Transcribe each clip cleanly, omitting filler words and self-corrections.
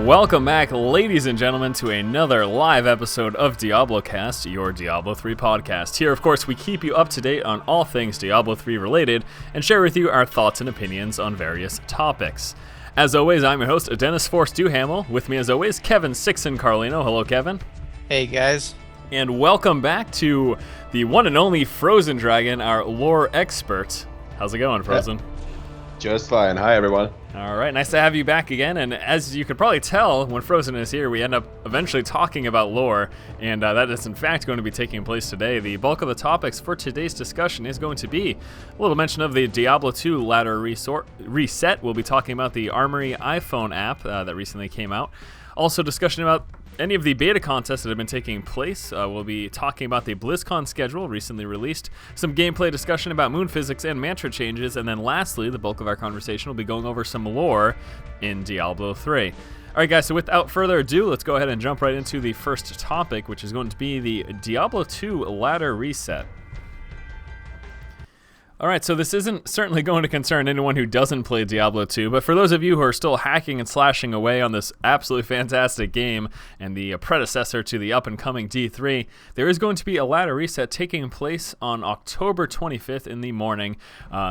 Welcome back, ladies and gentlemen, to another live episode of DiabloCast, your Diablo 3 podcast. Here, of course, we keep you up to date on all things Diablo 3 related and share with you our thoughts and opinions on various topics. As always, I'm your host, Dennis Force Duhamel. With me, as always, Kevin Sixen Carlino. Hello, Kevin. Hey, guys. And welcome back to the one and only PhrozenDragon, our lore expert. How's it going, Frozen? Just fine. Hi, everyone. All right, nice to have you back again. And as you could probably tell, when Frozen is here, we end up eventually talking about lore, and that is in fact going to be taking place today. The bulk of the topics for today's discussion is going to be a little mention of the Diablo II ladder reset. We'll be talking about the Armory iPhone app that recently came out. Also, discussion about any of the beta contests that have been taking place. We'll be talking about the BlizzCon schedule recently released, some gameplay discussion about moon physics and mantra changes, and then lastly, the bulk of our conversation will be going over some lore in Diablo 3. Alright guys, so without further ado, let's go ahead and jump right into the first topic, which is going to be the Diablo 2 ladder reset. Alright, so this isn't certainly going to concern anyone who doesn't play Diablo 2, but for those of you who are still hacking and slashing away on this absolutely fantastic game and the predecessor to the up-and-coming D3, there is going to be a ladder reset taking place on October 25th in the morning,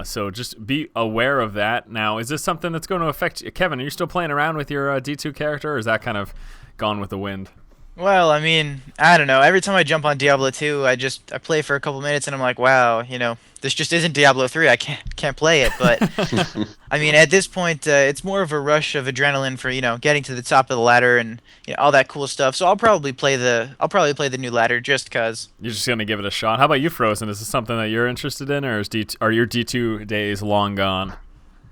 so just be aware of that. Now, is this something that's going to affect you? Kevin, are you still playing around with your D2 character, or is that kind of gone with the wind? Well, I mean, I don't know. Every time I jump on Diablo 2, I play for a couple minutes and I'm like, wow, this just isn't Diablo 3. I can't play it. But I mean, at this point, it's more of a rush of adrenaline for getting to the top of the ladder and all that cool stuff. So I'll probably play the new ladder just cause. You're just gonna give it a shot. How about you, Frozen? Is this something that you're interested in, or are your D2 days long gone?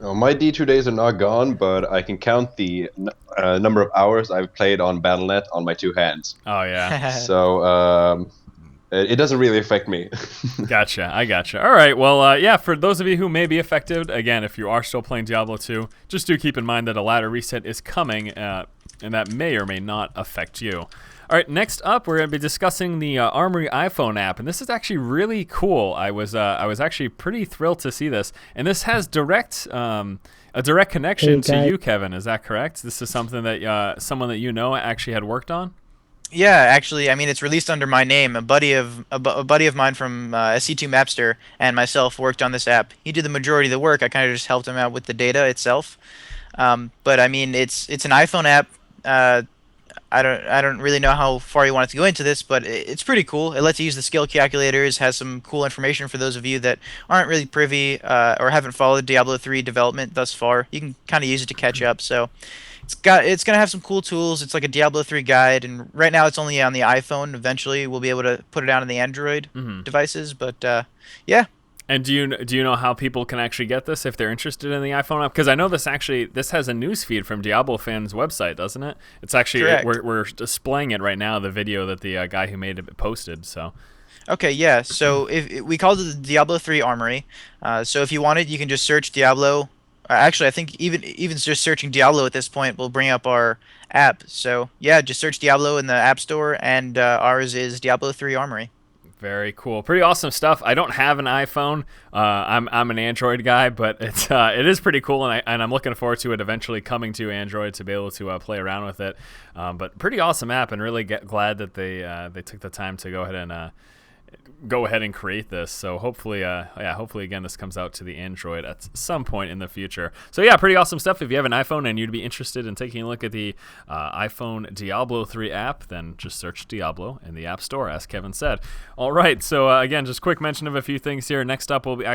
My D2 days are not gone, but I can count the number of hours I've played on Battle.net on my two hands. Oh, yeah. So it doesn't really affect me. Gotcha. I gotcha. All right. Well, yeah, for those of you who may be affected, again, if you are still playing Diablo 2, just do keep in mind that a ladder reset is coming, and that may or may not affect you. All right, next up, we're going to be discussing the Armory iPhone app, and this is actually really cool. I was actually pretty thrilled to see this, and this has a direct connection to you, Kevin. Is that correct? This is something that someone that you know actually had worked on. Yeah, actually, I mean, it's released under my name. A buddy of mine from SC2 Mapster and myself worked on this app. He did the majority of the work. I kind of just helped him out with the data itself. But I mean, it's an iPhone app. I don't really know how far you want it to go into this, but it's pretty cool. It lets you use the skill calculators, has some cool information for those of you that aren't really privy or haven't followed Diablo 3 development thus far. You can kind of use it to catch up. So it's gonna have some cool tools. It's like a Diablo 3 guide, and right now it's only on the iPhone. Eventually we'll be able to put it out on the Android devices, but yeah. And do you know how people can actually get this if they're interested in the iPhone app? Because I know this has a news feed from Diablo fans' website, doesn't it? It's actually we're displaying it right now, the video that the guy who made it posted. So. Okay, yeah. So if we called it the Diablo 3 Armory. So if you wanted, you can just search Diablo. Actually, I think even just searching Diablo at this point will bring up our app. So yeah, just search Diablo in the App Store, and ours is Diablo 3 Armory. Very cool. Pretty awesome stuff. I don't have an iPhone. I'm an Android guy, but it is pretty cool, and I'm looking forward to it eventually coming to Android to be able to play around with it. But pretty awesome app, and really glad that they took the time to go ahead and create this. So hopefully again this comes out to the Android at some point in the future. So yeah, pretty awesome stuff. If you have an iPhone and you'd be interested in taking a look at the iPhone Diablo 3 app, then just search Diablo in the App Store, as Kevin said. All right, so again, just quick mention of a few things here. Next up, we'll be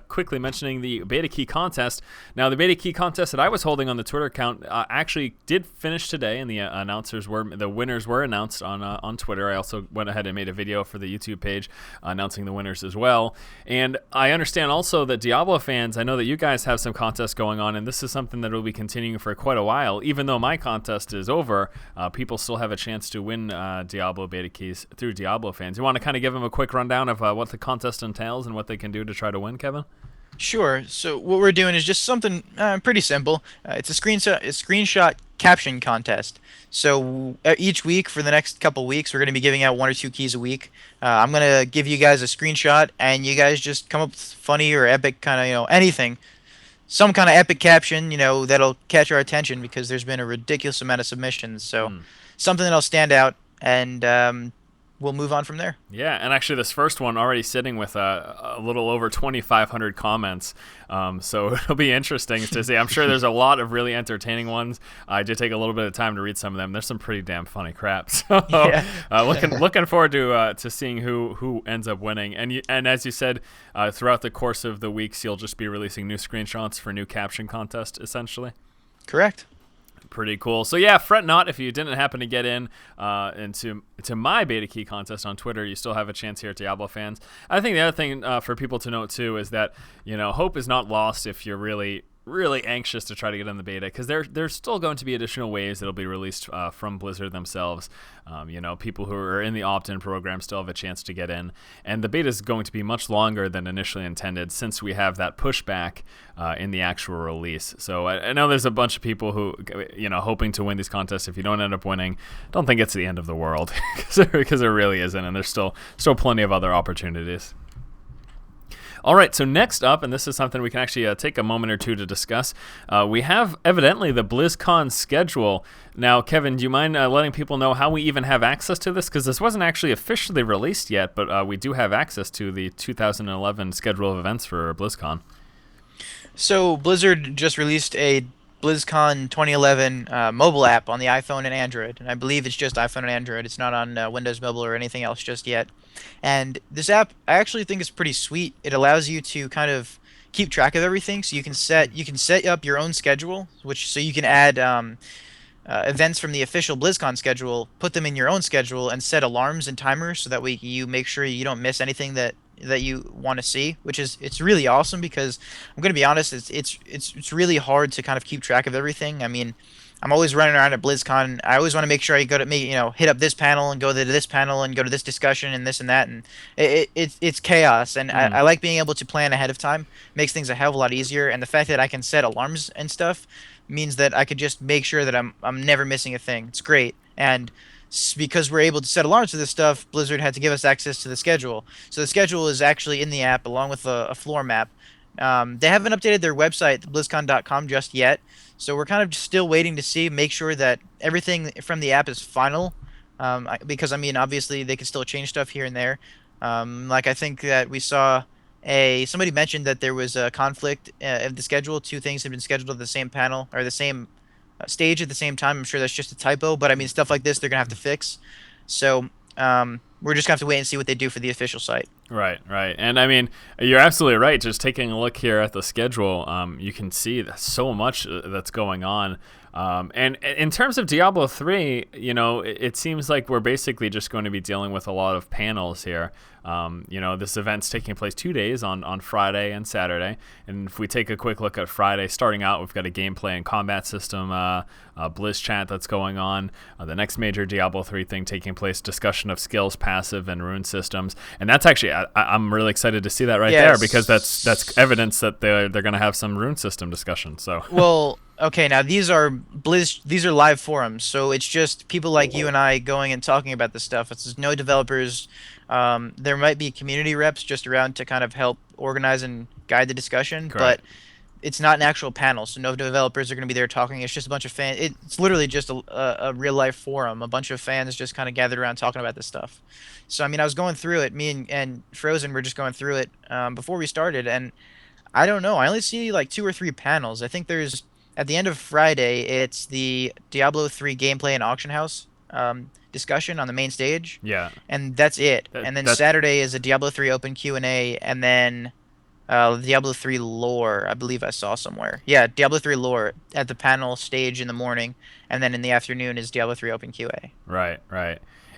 quickly mentioning the beta key contest. Now, the beta key contest that I was holding on the Twitter account actually did finish today, and the winners were announced on Twitter. I also went ahead and made a video for the YouTube page announcing the winners as well. And I understand also that Diablo fans, I know that you guys have some contests going on, and this is something that will be continuing for quite a while. Even though my contest is over, people still have a chance to win Diablo beta keys through Diablo fans. You want to kind of give them a quick rundown of what the contest entails and what they can do to try to win, Kevin? Sure. So what we're doing is just something pretty simple. It's a screenshot caption contest. So each week for the next couple weeks, we're going to be giving out 1 or 2 keys a week. I'm going to give you guys a screenshot, and you guys just come up with funny or epic kind of anything. some kind of epic caption, that'll catch our attention because there's been a ridiculous amount of submissions. So something that'll stand out, and we'll move on from there. Yeah, and actually this first one already sitting with a little over 2,500 comments, so it'll be interesting to see. I'm sure there's a lot of really entertaining ones. I did take a little bit of time to read some of them. There's some pretty damn funny crap. So looking forward to seeing who ends up winning. And as you said, throughout the course of the weeks, you'll just be releasing new screenshots for new caption contest, essentially. Correct. Pretty cool. So yeah, fret not if you didn't happen to get into my beta key contest on Twitter. You still have a chance here at Diablo fans. I think the other thing for people to note too is that hope is not lost if you're really anxious to try to get in the beta, because there's still going to be additional waves that'll be released from Blizzard themselves. People who are in the opt-in program still have a chance to get in, and the beta is going to be much longer than initially intended since we have that pushback in the actual release. So I know there's a bunch of people who hoping to win these contests. If you don't end up winning, don't think it's the end of the world, because there really isn't, and there's still plenty of other opportunities. All right, so next up, and this is something we can actually take a moment or two to discuss, we have evidently the BlizzCon schedule. Now, Kevin, do you mind letting people know how we even have access to this? Because this wasn't actually officially released yet, but we do have access to the 2011 schedule of events for BlizzCon. So Blizzard just released a BlizzCon 2011 mobile app on the iPhone and Android, and I believe it's just iPhone and Android. It's not on Windows Mobile or anything else just yet. And this app, I actually think is pretty sweet. It allows you to kind of keep track of everything, so you can set up your own schedule, so you can add events from the official BlizzCon schedule, put them in your own schedule, and set alarms and timers so that way you make sure you don't miss anything that you want to see, it's really awesome, because I'm going to be honest, it's really hard to kind of keep track of everything. I mean, I'm always running around at BlizzCon. I always want to make sure I go to hit up this panel and go to this panel and go to this discussion and this and that, and it's chaos. And I like being able to plan ahead of time. Makes things a hell of a lot easier. And the fact that I can set alarms and stuff means that I could just make sure that I'm never missing a thing. It's great. And because we're able to set alarms for this stuff, Blizzard had to give us access to the schedule. So the schedule is actually in the app along with a floor map. They haven't updated their website, BlizzCon.com, just yet. So we're kind of still waiting to make sure that everything from the app is final. Because, I mean, obviously they can still change stuff here and there. Like I think that we saw somebody mentioned that there was a conflict of the schedule. Two things had been scheduled at the same panel or the same stage at the same time. I'm sure that's just a typo, but I mean, stuff like this they're gonna have to fix. So we're just gonna have to wait and see what they do for the official site. Right. And I mean, you're absolutely right. Just taking a look here at the schedule, you can see so much that's going on. And in terms of Diablo 3, it seems like we're basically just going to be dealing with a lot of panels here. This event's taking place 2 days on Friday and Saturday. And if we take a quick look at Friday, starting out, we've got a gameplay and combat system, Blizz chat that's going on. The next major Diablo 3 thing taking place, discussion of skills, passive, and rune systems. And that's actually, I'm really excited to see that there, because that's evidence that they're going to have some rune system discussion. So well. Okay, now these are live forums, so it's just people like you and I going and talking about this stuff. It's no developers. There might be community reps just around to kind of help organize and guide the discussion, Correct. But it's not an actual panel, so no developers are going to be there talking. It's just a bunch of fans. It's literally just a real life forum. A bunch of fans just kind of gathered around talking about this stuff. So I mean, I was going through it. Me and Frozen were just going through it before we started, and I don't know. I only see like 2 or 3 panels. I think there's. At the end of Friday, it's the Diablo 3 gameplay and auction house discussion on the main stage. Yeah. And that's it. And then Saturday is a Diablo 3 open Q&A, and then Diablo 3 lore, I believe I saw somewhere. Yeah, Diablo 3 lore at the panel stage in the morning, and then in the afternoon is Diablo 3 open QA. Right.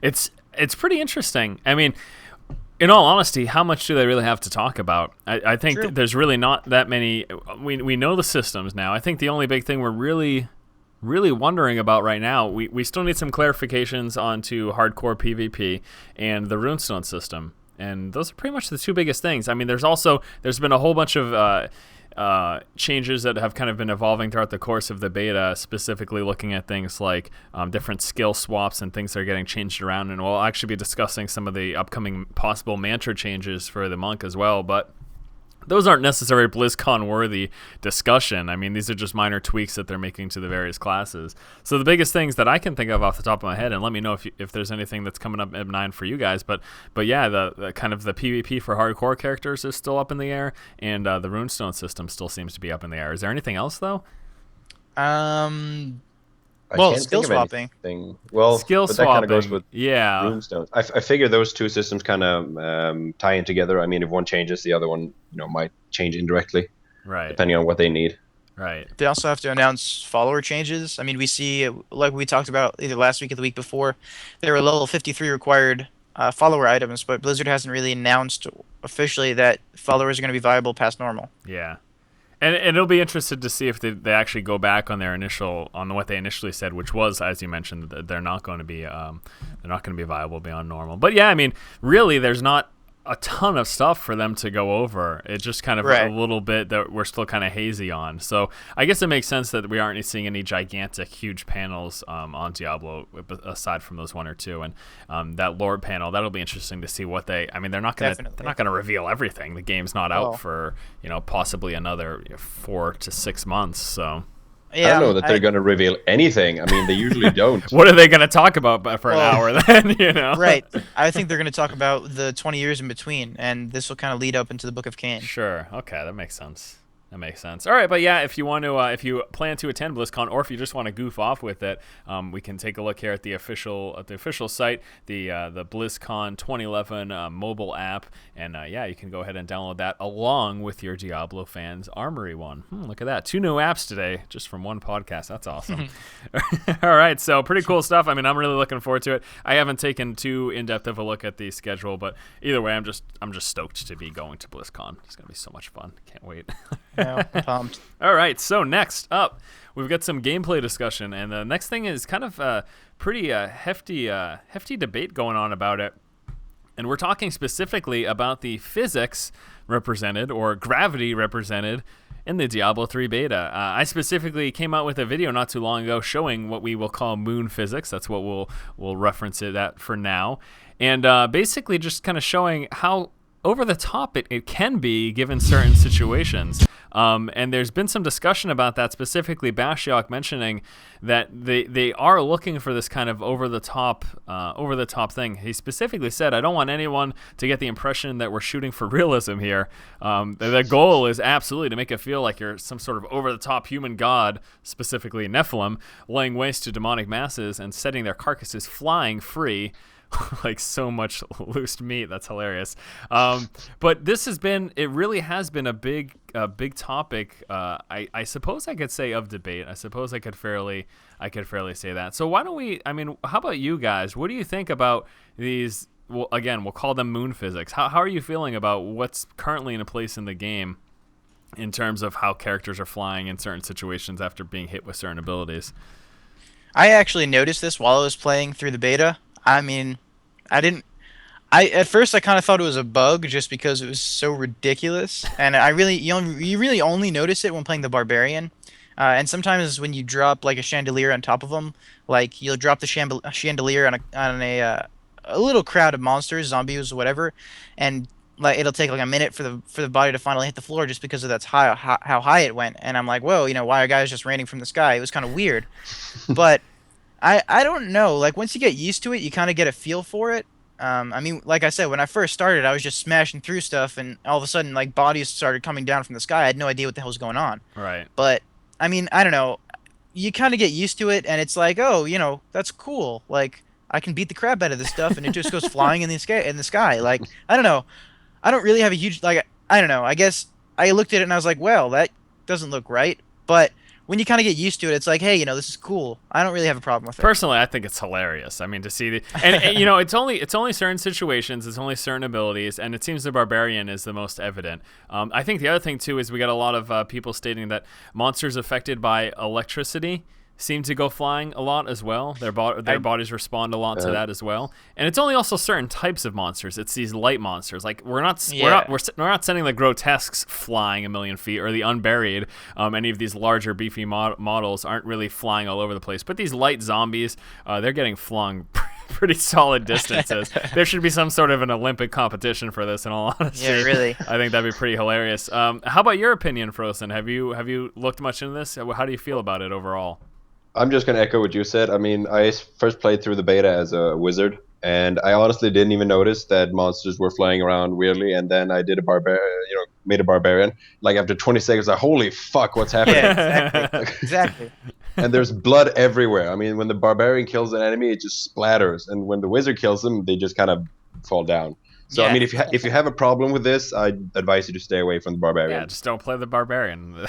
It's pretty interesting. I mean, in all honesty, how much do they really have to talk about? I think there's really not that many. We know the systems now. I think the only big thing we're really wondering about right now, we still need some clarifications onto hardcore PvP and the runestone system. And those are pretty much the 2 biggest things. I mean, there's been a whole bunch of changes that have kind of been evolving throughout the course of the beta, specifically looking at things like different skill swaps and things that are getting changed around. And we'll actually be discussing some of the upcoming possible mantra changes for the monk as well. But those aren't necessarily BlizzCon-worthy discussion. I mean, these are just minor tweaks that they're making to the various classes. So the biggest things that I can think of off the top of my head, and let me know if there's anything that's coming up Ep9 for you guys, but yeah, the kind of the PvP for hardcore characters is still up in the air, and the runestone system still seems to be up in the air. Is there anything else, though? Well, skill swapping. Well, skill but swapping. That kind of goes with yeah. runestones. I figure those two systems kind of tie in together. I mean, if one changes, the other one, might change indirectly, Right. depending on what they need. Right. They also have to announce follower changes. I mean, we see, like we talked about either last week or the week before, there were level 53 required follower items, but Blizzard hasn't really announced officially that followers are going to be viable past normal. Yeah. And it'll be interesting to see if they actually go back on what they initially said, which was, as you mentioned, that they're not going to be viable beyond normal. But yeah, I mean, really, there's not a ton of stuff for them to go over. It's just kind of a little bit that we're still kind of hazy on. So I guess it makes sense that we aren't seeing any gigantic, huge panels on Diablo aside from those one or two. And that Lord panel, that'll be interesting to see what they're not gonna reveal everything. The game's not out for possibly another 4 to 6 months. So. Yeah, I don't know that they're going to reveal anything. I mean, they usually don't. What are they going to talk about for an hour then, Right. I think they're going to talk about the 20 years in between, and this will kind of lead up into the Book of Cain. Sure. Okay, that makes sense. All right, but yeah, if you want to, if you plan to attend BlizzCon, or if you just want to goof off with it, we can take a look here at the official site, the BlizzCon 2011 mobile app, and you can go ahead and download that along with your Diablo fans Armory one. Look at that, 2 new apps today just from one podcast. That's awesome. All right, so pretty cool stuff. I mean, I'm really looking forward to it. I haven't taken too in-depth of a look at the schedule, but either way, I'm just stoked to be going to BlizzCon. It's gonna be so much fun. Can't wait. I'm pumped. All right, so next up, we've got some gameplay discussion, and the next thing is kind of a pretty hefty debate going on about it. And we're talking specifically about the physics represented, or gravity represented, in the Diablo 3 beta. I specifically came out with a video not too long ago showing what we will call moon physics. That's what we'll reference it at for now. And basically just kind of showing how over the top it can be given certain situations. And there's been some discussion about that, specifically Bashiok mentioning that they are looking for this kind of over the top thing. He specifically said, I don't want anyone to get the impression that we're shooting for realism here. The goal is absolutely to make it feel like you're some sort of over the top human god, specifically Nephilim, laying waste to demonic masses and setting their carcasses flying free. Like so much loose meat. That's hilarious. But it really has been a big topic. I suppose I could say of debate. I suppose I could fairly say that. So why don't we? I mean, how about you guys? What do you think about these? Well, again, we'll call them moon physics. How are you feeling about what's currently in place in the game in terms of how characters are flying in certain situations after being hit with certain abilities? I actually noticed this while I was playing through the beta. I mean, at first I kind of thought it was a bug just because it was so ridiculous, and you really only notice it when playing the barbarian, and sometimes when you drop like a chandelier on top of them, like you'll drop the chandelier on a little crowd of monsters, zombies, whatever, and like it'll take like a minute for the body to finally hit the floor just because of how high it went, and I'm like, whoa, why are guys just raining from the sky? It was kind of weird, but. I don't know. Like, once you get used to it, you kind of get a feel for it. I mean, like I said, when I first started, I was just smashing through stuff, and all of a sudden, like, bodies started coming down from the sky. I had no idea what the hell was going on. Right. But, I mean, I don't know. You kind of get used to it, and it's like, oh, that's cool. Like, I can beat the crap out of this stuff, and it just goes flying in the sky. Like, I don't know. I don't really have a huge, like, I don't know. I guess I looked at it, and I was like, well, that doesn't look right. But when you kind of get used to it, it's like, hey, this is cool. I don't really have a problem with it. Personally, I think it's hilarious. I mean, to see and it's only certain situations, it's only certain abilities, and it seems the barbarian is the most evident. I think the other thing too is we got a lot of people stating that monsters affected by electricity seem to go flying a lot as well. Their bodies respond a lot to that as well. And it's only also certain types of monsters. It's these light monsters. Like we're not sending the grotesques flying a million feet, or the unburied. Any of these larger beefy models aren't really flying all over the place. But these light zombies, they're getting flung pretty solid distances. There should be some sort of an Olympic competition for this, in all honesty. Yeah, really. I think that'd be pretty hilarious. How about your opinion, Frozen? Have you looked much into this? How do you feel about it overall? I'm just gonna echo what you said. I mean, I first played through the beta as a wizard, and I honestly didn't even notice that monsters were flying around weirdly. And then I did made a barbarian. Like after 20 seconds, like holy fuck, what's happening? Yeah, exactly. And there's blood everywhere. I mean, when the barbarian kills an enemy, it just splatters, and when the wizard kills them, they just kind of fall down. So Yeah. I mean, if you have a problem with this, I advise you to stay away from the barbarian. Yeah, just don't play the barbarian.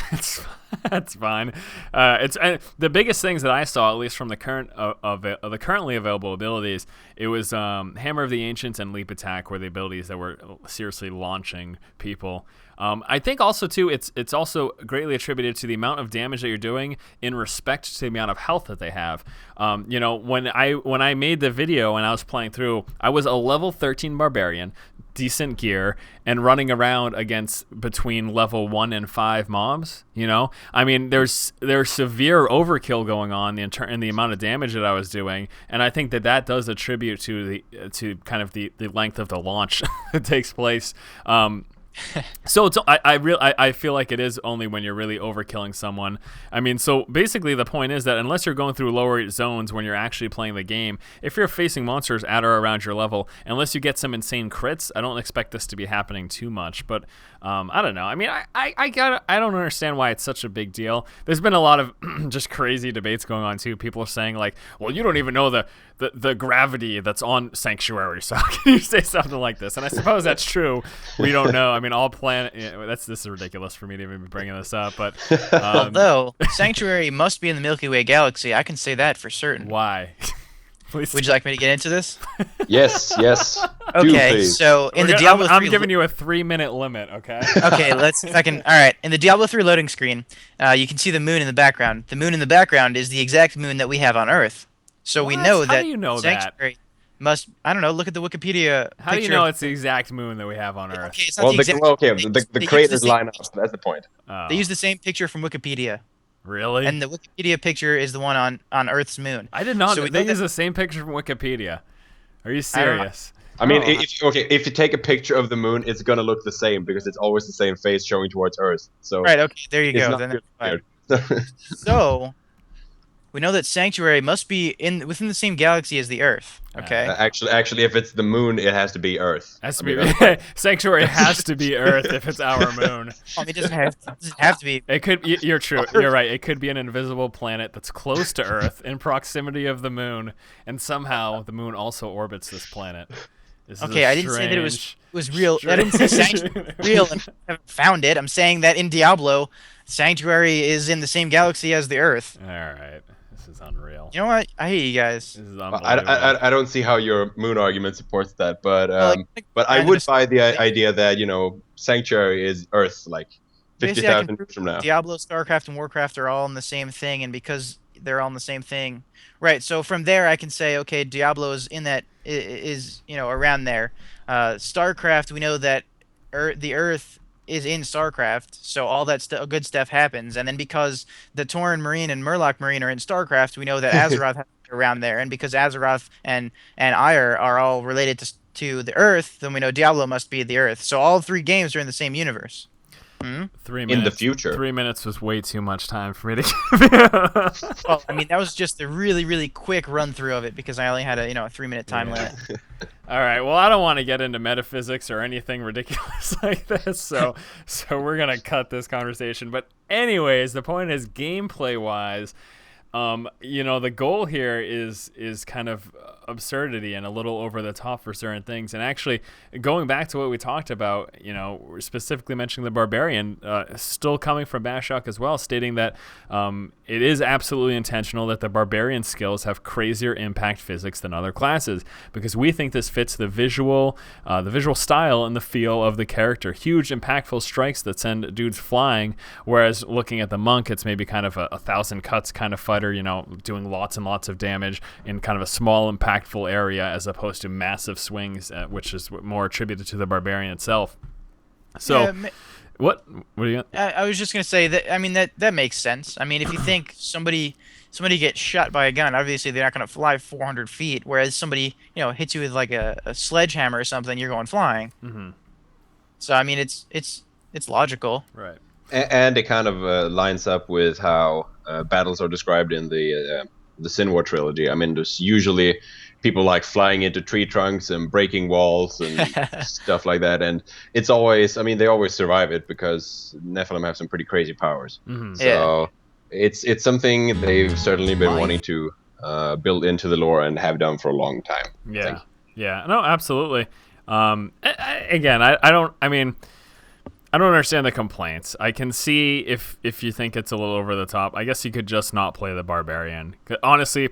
That's fine. It's the biggest things that I saw, at least from the current of the currently available abilities. It was Hammer of the Ancients and Leap Attack were the abilities that were seriously launching people. I think also too, it's also greatly attributed to the amount of damage that you're doing in respect to the amount of health that they have. When I made the video and I was playing through, I was a level 13 barbarian, decent gear, and running around against between level 1 and 5 mobs. I mean, there's severe overkill going on in the amount of damage that I was doing, and I think that does attribute to kind of the length of the launch that takes place. So I feel like it is only when you're really overkilling someone. I mean, so basically the point is that unless you're going through lower zones when you're actually playing the game, if you're facing monsters at or around your level, unless you get some insane crits, I don't expect this to be happening too much. But I don't know. I mean, I don't understand why it's such a big deal. There's been a lot of just crazy debates going on too. People are saying like, well, you don't even know the gravity that's on Sanctuary, so how can you say something like this? And I suppose that's true. We don't know. I mean, all planet. This is ridiculous for me to even be bringing this up, but Although Sanctuary must be in the Milky Way galaxy, I can say that for certain. why? Please. Would you like me to get into this? Yes. Okay, please. so in the Diablo 3 I'm giving you a 3-minute limit, okay? Okay, all right, in the Diablo 3 loading screen, you can see the moon in the background. The moon in the background is the exact moon that we have on Earth. So we know How that do you know Sanctuary must, I don't know, look at the Wikipedia How do you picture know of- it's the exact moon that we have on Earth? Okay, it's not Well, the exact the they creators use the line up. That's the point. Oh, They use the same picture from Wikipedia, really? and the Wikipedia picture is the one on Earth's moon. I did not. So we They know use that- the same picture from Wikipedia. Are you I don't know. serious? I mean, Oh. if you take a picture of the moon, it's gonna look the same because it's always the same face showing towards Earth. So Right, okay, there you it's go. not Then really that's fine. weird. So, we know that Sanctuary must be within the same galaxy as the Earth. Okay. Actually, if it's the moon, it has to be Earth. Has to I mean, be that's- Sanctuary has to be Earth if it's our moon. It doesn't have to be. It could. You're true. You're right. It could be an invisible planet that's close to Earth, in proximity of the moon, and somehow the moon also orbits this planet. This is Okay, a I didn't say that it strange- was real. I didn't say Sanctuary was real and I haven't found it. I'm saying that in Diablo, Sanctuary is in the same galaxy as the Earth. All right, this is unreal. You know what? I hate you guys. This is Well, unbelievable. I don't see how your moon argument supports that, but but I kind of would just- buy the idea that Sanctuary is Earth like Basically, I 50,000 can years from now. Diablo, StarCraft, and Warcraft are all in the same thing, and because they're all in the same thing, right? So from there, I can say, okay, Diablo is in that is around there. StarCraft, we know that the Earth is in StarCraft, so all that good stuff happens. And then because the Tauren Marine and Murloc Marine are in StarCraft, we know that Azeroth has to be around there. And because Azeroth and Ire are all related to the Earth, then we know Diablo must be the Earth. So all 3 games are in the same universe. 3 In minutes. the future. 3 minutes was way too much time for me to give you. Well, I mean, that was just a really, really quick run through of it because I only had a 3-minute time limit. All right. Well, I don't want to get into metaphysics or anything ridiculous like this, so we're gonna cut this conversation. But anyways, the point is, gameplay wise, the goal here is kind of absurdity and a little over the top for certain things. And actually, going back to what we talked about, we're specifically mentioning the barbarian, still coming from Bashok as well, stating that it is absolutely intentional that the barbarian skills have crazier impact physics than other classes, because we think this fits the visual style and the feel of the character. Huge, impactful strikes that send dudes flying, whereas looking at the monk, it's maybe kind of a 1,000 cuts kind of fighter, doing lots and lots of damage in kind of a small, impactful area, as opposed to massive swings, which is more attributed to the barbarian itself. So What do you got? I was just gonna say that. I mean, that makes sense. I mean, if you think somebody gets shot by a gun, obviously they're not gonna fly 400 feet. Whereas somebody, hits you with like a sledgehammer or something, you're going flying. Mm-hmm. So I mean, it's logical. Right. And it kind of lines up with how battles are described in the Sin War trilogy. I mean, there's usually people like flying into tree trunks and breaking walls and stuff like that. And it's always, I mean, they always survive it because Nephilim have some pretty crazy powers. Mm-hmm. So it's something they've certainly been wanting to build into the lore and have done for a long time. Yeah. Yeah. No, absolutely. Again, I don't understand the complaints. I can see if you think it's a little over the top. I guess you could just not play the barbarian. Honestly,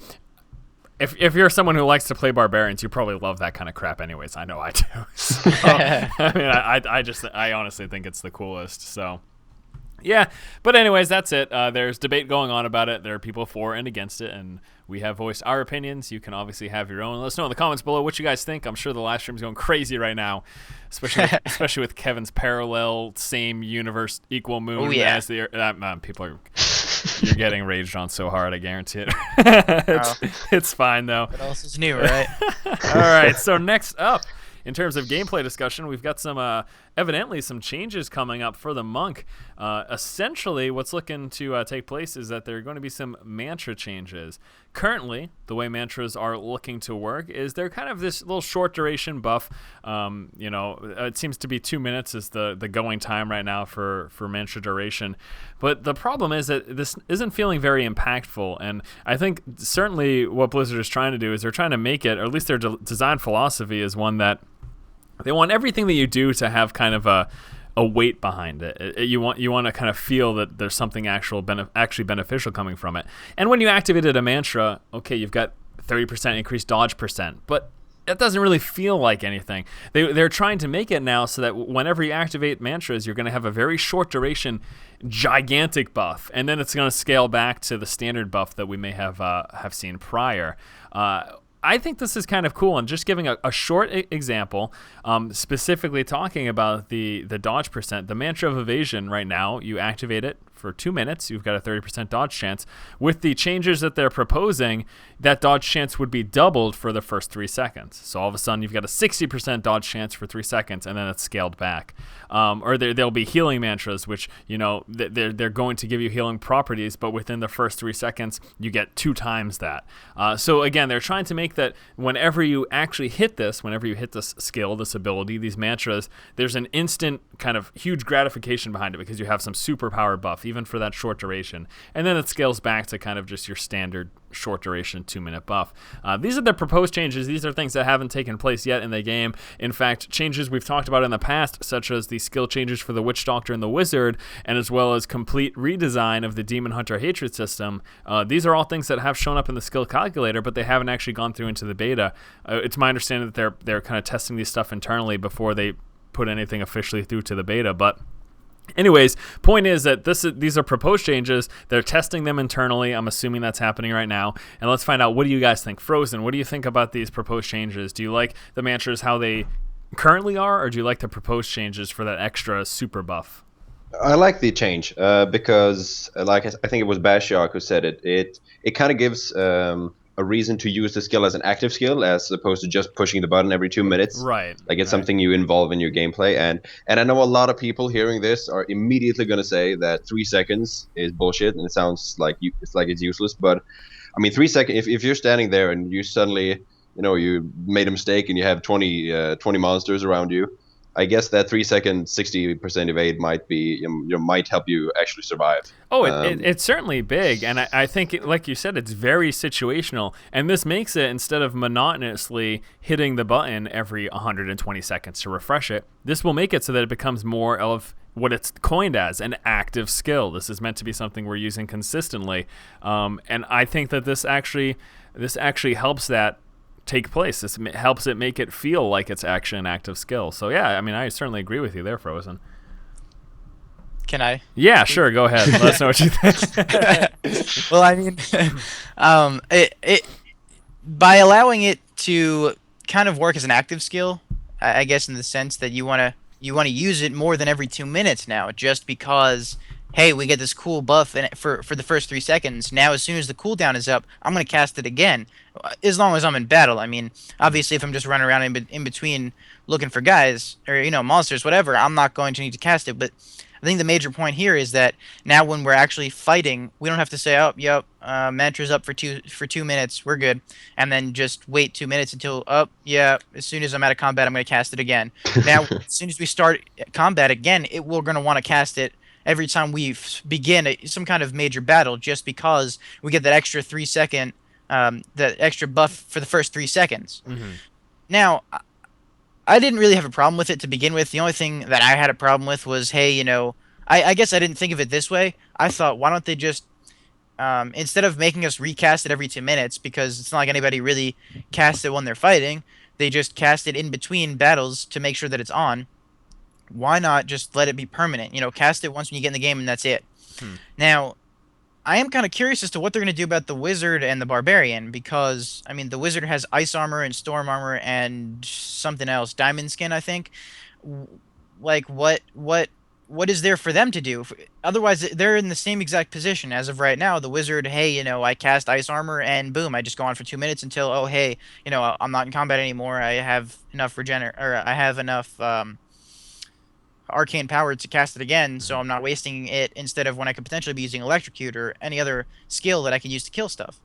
if you're someone who likes to play barbarians, you probably love that kind of crap anyways. I know I do. So, I mean, I honestly think it's the coolest. So, yeah. But anyways, that's it. There's debate going on about it. There are people for and against it, and we have voiced our opinions. You can obviously have your own. Let us know in the comments below what you guys think. I'm sure the live stream's going crazy right now, especially with Kevin's parallel, same universe, equal moon. Oh, yeah. As the people are. You're getting raged on so hard, I guarantee it. It's fine, though. What else is new, right? All right, so next up, in terms of gameplay discussion, we've got some, evidently, some changes coming up for the monk. Essentially, what's looking to take place is that there are going to be some mantra changes. Currently, the way mantras are looking to work is they're kind of this little short duration buff. It seems to be 2 minutes is the going time right now for mantra duration. But the problem is that this isn't feeling very impactful. And I think certainly what Blizzard is trying to do is they're trying to make it, or at least their design philosophy is one that they want everything that you do to have kind of a weight behind it. You want to kind of feel that there's something actually beneficial coming from it. And when you activated a mantra, okay, you've got 30% increased dodge percent, but it doesn't really feel like anything. They're trying to make it now so that whenever you activate mantras, you're going to have a very short duration, gigantic buff, and then it's going to scale back to the standard buff that we may have seen prior. I think this is kind of cool, and just giving a short example, specifically talking about the dodge percent. The mantra of evasion right now, you activate it for 2 minutes, you've got a 30% dodge chance. With the changes that they're proposing, that dodge chance would be doubled for the first 3 seconds. So all of a sudden, you've got a 60% dodge chance for 3 seconds, and then it's scaled back. Or there'll be healing mantras, which they're going to give you healing properties, but within the first 3 seconds, you get 2 times that. So again, they're trying to make that whenever you actually hit this, whenever you hit this skill, this ability, these mantras, there's an instant kind of huge gratification behind it because you have some superpower buff, even for that short duration. And then it scales back to kind of just your standard short duration 2-minute buff. These are the proposed changes. These are things that haven't taken place yet in the game. In fact, changes we've talked about in the past, such as the skill changes for the Witch Doctor and the Wizard, and as well as complete redesign of the Demon Hunter hatred system. These are all things that have shown up in the skill calculator, but they haven't actually gone through into the beta. It's my understanding that they're kind of testing these stuff internally before they put anything officially through to the beta, but anyways, point is that these are proposed changes. They're testing them internally. I'm assuming that's happening right now. And let's find out, what do you guys think? Frozen, what do you think about these proposed changes? Do you like the mantras how they currently are, or do you like the proposed changes for that extra super buff? I like the change because, like I think it was Bashiok who said it. It kind of gives a reason to use the skill as an active skill as opposed to just pushing the button every 2 minutes. Right. Like it's something you involve in your gameplay. And I know a lot of people hearing this are immediately going to say that 3 seconds is bullshit and it sounds like it's useless. But I mean, 3 seconds, if you're standing there and you suddenly, you made a mistake and you have 20 monsters around you, I guess that 3 second 60% evade might be might help you actually survive. Oh, it's certainly big, and I think, like you said, it's very situational, and this makes it, instead of monotonously hitting the button every 120 seconds to refresh it, this will make it so that it becomes more of what it's coined as, an active skill. This is meant to be something we're using consistently, and I think that this actually helps that take place. This helps it make it feel like it's actually an active skill. So yeah, I mean, I certainly agree with you there, Frozen. Can I? Yeah, sure. Go ahead. Let us know what you think. Well, I mean, it by allowing it to kind of work as an active skill, I guess, in the sense that you want you want to use it more than every 2 minutes now, just because, hey, we get this cool buff for the first 3 seconds. Now, as soon as the cooldown is up, I'm going to cast it again, as long as I'm in battle. I mean, obviously, if I'm just running around in between looking for guys or monsters, whatever, I'm not going to need to cast it. But I think the major point here is that now when we're actually fighting, we don't have to say, "Oh, yep, mantra's up for 2 minutes, we're good," and then just wait 2 minutes until, "Oh, yeah, as soon as I'm out of combat, I'm going to cast it again." Now, as soon as we start combat again, we're going to want to cast it every time we begin some kind of major battle, just because we get that extra 3 second, that extra buff for the first 3 seconds. Now, I didn't really have a problem with it to begin with. The only thing that I had a problem with was, hey, I guess I didn't think of it this way. I thought, why don't they just, instead of making us recast it every 2 minutes, because it's not like anybody really casts it when they're fighting, they just cast it in between battles to make sure that it's on. Why not just let it be permanent? Cast it once when you get in the game and that's it. Now, I am kind of curious as to what they're going to do about the wizard and the barbarian, because I mean the wizard has ice armor and storm armor and something else, diamond skin, I think. Like what is there for them to do? Otherwise, they're in the same exact position as of right now. The wizard, hey, I cast ice armor and boom, I just go on for 2 minutes until, oh hey, I'm not in combat anymore. I have enough I have enough arcane power to cast it again, so I'm not wasting it, instead of when I could potentially be using electrocute or any other skill that I could use to kill stuff.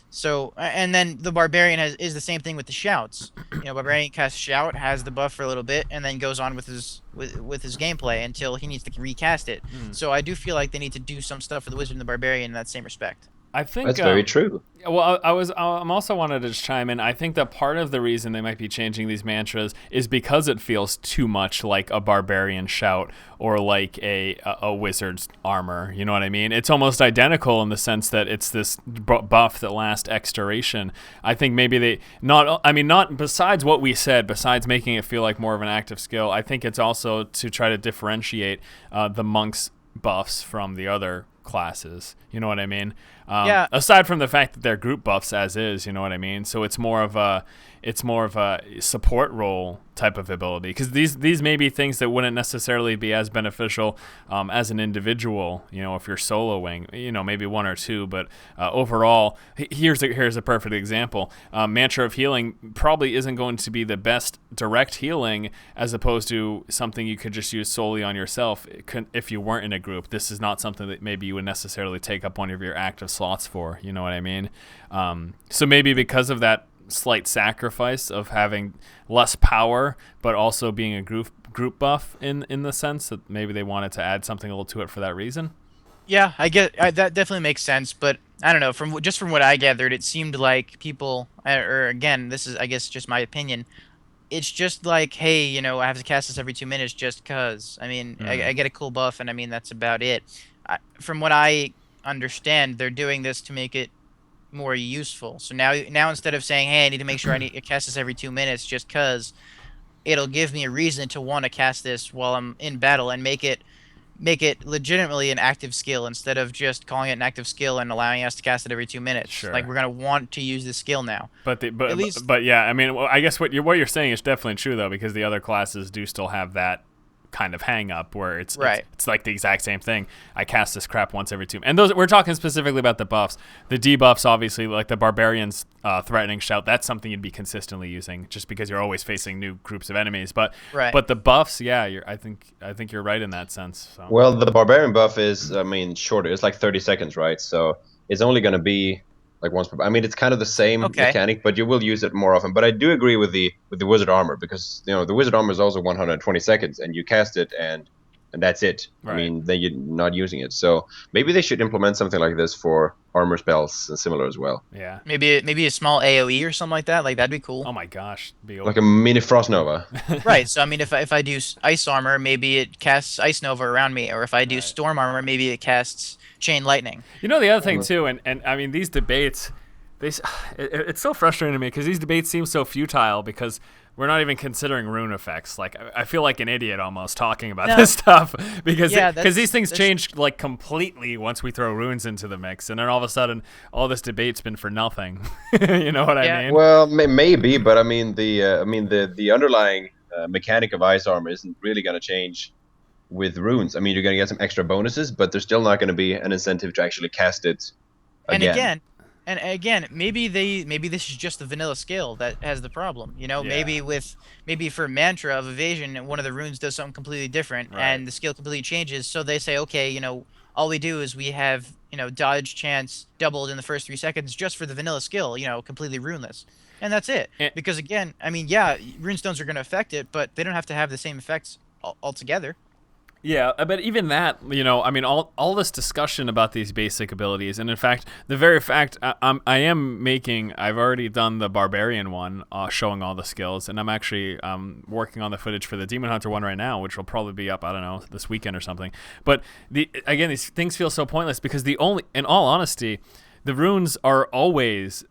So, and then the barbarian is the same thing with the shouts. Barbarian casts shout, has the buff for a little bit, and then goes on with his gameplay until he needs to recast it. So I do feel like they need to do some stuff for the wizard and the barbarian in that same respect. I think that's very true. Well, I'm also wanted to just chime in. I think that part of the reason they might be changing these mantras is because it feels too much like a barbarian shout or like a wizard's armor. You know what I mean? It's almost identical in the sense that it's this buff that lasts X duration. I think maybe they not besides what we said, besides making it feel like more of an active skill. I think it's also to try to differentiate the monks' buffs from the other classes. You know what I mean? Yeah. Aside from the fact that they're group buffs as is, you know what I mean? So it's more of a support role type of ability, because these may be things that wouldn't necessarily be as beneficial as an individual, if you're soloing, maybe one or two, but overall, here's a perfect example. Mantra of healing probably isn't going to be the best direct healing, as opposed to something you could just use solely on yourself if you weren't in a group. This is not something that maybe you would necessarily take up one of your active slots for, you know what I mean? So maybe because of that slight sacrifice of having less power, but also being a group buff in the sense that maybe they wanted to add something a little to it for that reason. Yeah, that definitely makes sense, but I don't know. From what I gathered, it seemed like people, or again, this is I guess just my opinion. It's just like, hey, I have to cast this every 2 minutes just cause. I mean, I get a cool buff, and I mean that's about it. From what I understand, they're doing this to make it more useful. So now instead of saying, hey, I need to make sure I need to cast this every 2 minutes just cause, it'll give me a reason to want to cast this while I'm in battle and make it legitimately an active skill, instead of just calling it an active skill and allowing us to cast it every 2 minutes. Sure. Like, we're gonna want to use this skill now. But yeah, I mean, I guess what you're saying is definitely true though, because the other classes do still have that kind of hang up where it's like the exact same thing. I cast this crap once every 2, and those we're talking specifically about the buffs. The debuffs, obviously, like the barbarian's threatening shout, that's something you'd be consistently using just because you're always facing new groups of enemies. But the buffs, yeah, I think you're right in that sense. So. Well, the barbarian buff is, shorter. It's like 30 seconds, right? So it's only going to be like once per. I mean, it's kind of the same mechanic, but you will use it more often. But I do agree with the wizard armor, because the wizard armor is also 120 seconds, and you cast it and that's it. Right. I mean, then you're not using it. So maybe they should implement something like this for armor spells and similar as well. Yeah. Maybe a small AOE or something like that. Like, that'd be cool. Oh my gosh. Like a mini Frost Nova. Right. So I mean, if I do ice armor, maybe it casts Ice Nova around me, or if I do storm armor, maybe it casts Chain Lightning. The other thing too, and I mean, these debates, it's so frustrating to me because these debates seem so futile, because we're not even considering rune effects. Like, I feel like an idiot almost talking about this stuff, because these things change like completely once we throw runes into the mix, and then all of a sudden all this debate's been for nothing. You know what I mean? Well, maybe, but I mean the underlying mechanic of ice armor isn't really going to change with runes. I mean, you're going to get some extra bonuses, but there's still not going to be an incentive to actually cast it again. And again, maybe this is just the vanilla skill that has the problem. You know, Yeah. maybe for Mantra of Evasion, one of the runes does something completely different, Right. and the skill completely changes. So they say, okay, you know, all we do is we have, you know, dodge chance doubled in the first 3 seconds just for the vanilla skill, you know, completely runeless, and that's it. And- Because again, I mean, yeah, runestones are going to affect it, but they don't have to have the same effects altogether. Yeah, but even that, you know, I mean, all this discussion about these basic abilities, and in fact, the very fact I've already done the Barbarian one, showing all the skills, and I'm actually working on the footage for the Demon Hunter one right now, which will probably be up, I don't know, this weekend or something. But again, these things feel so pointless because in all honesty, the runes are always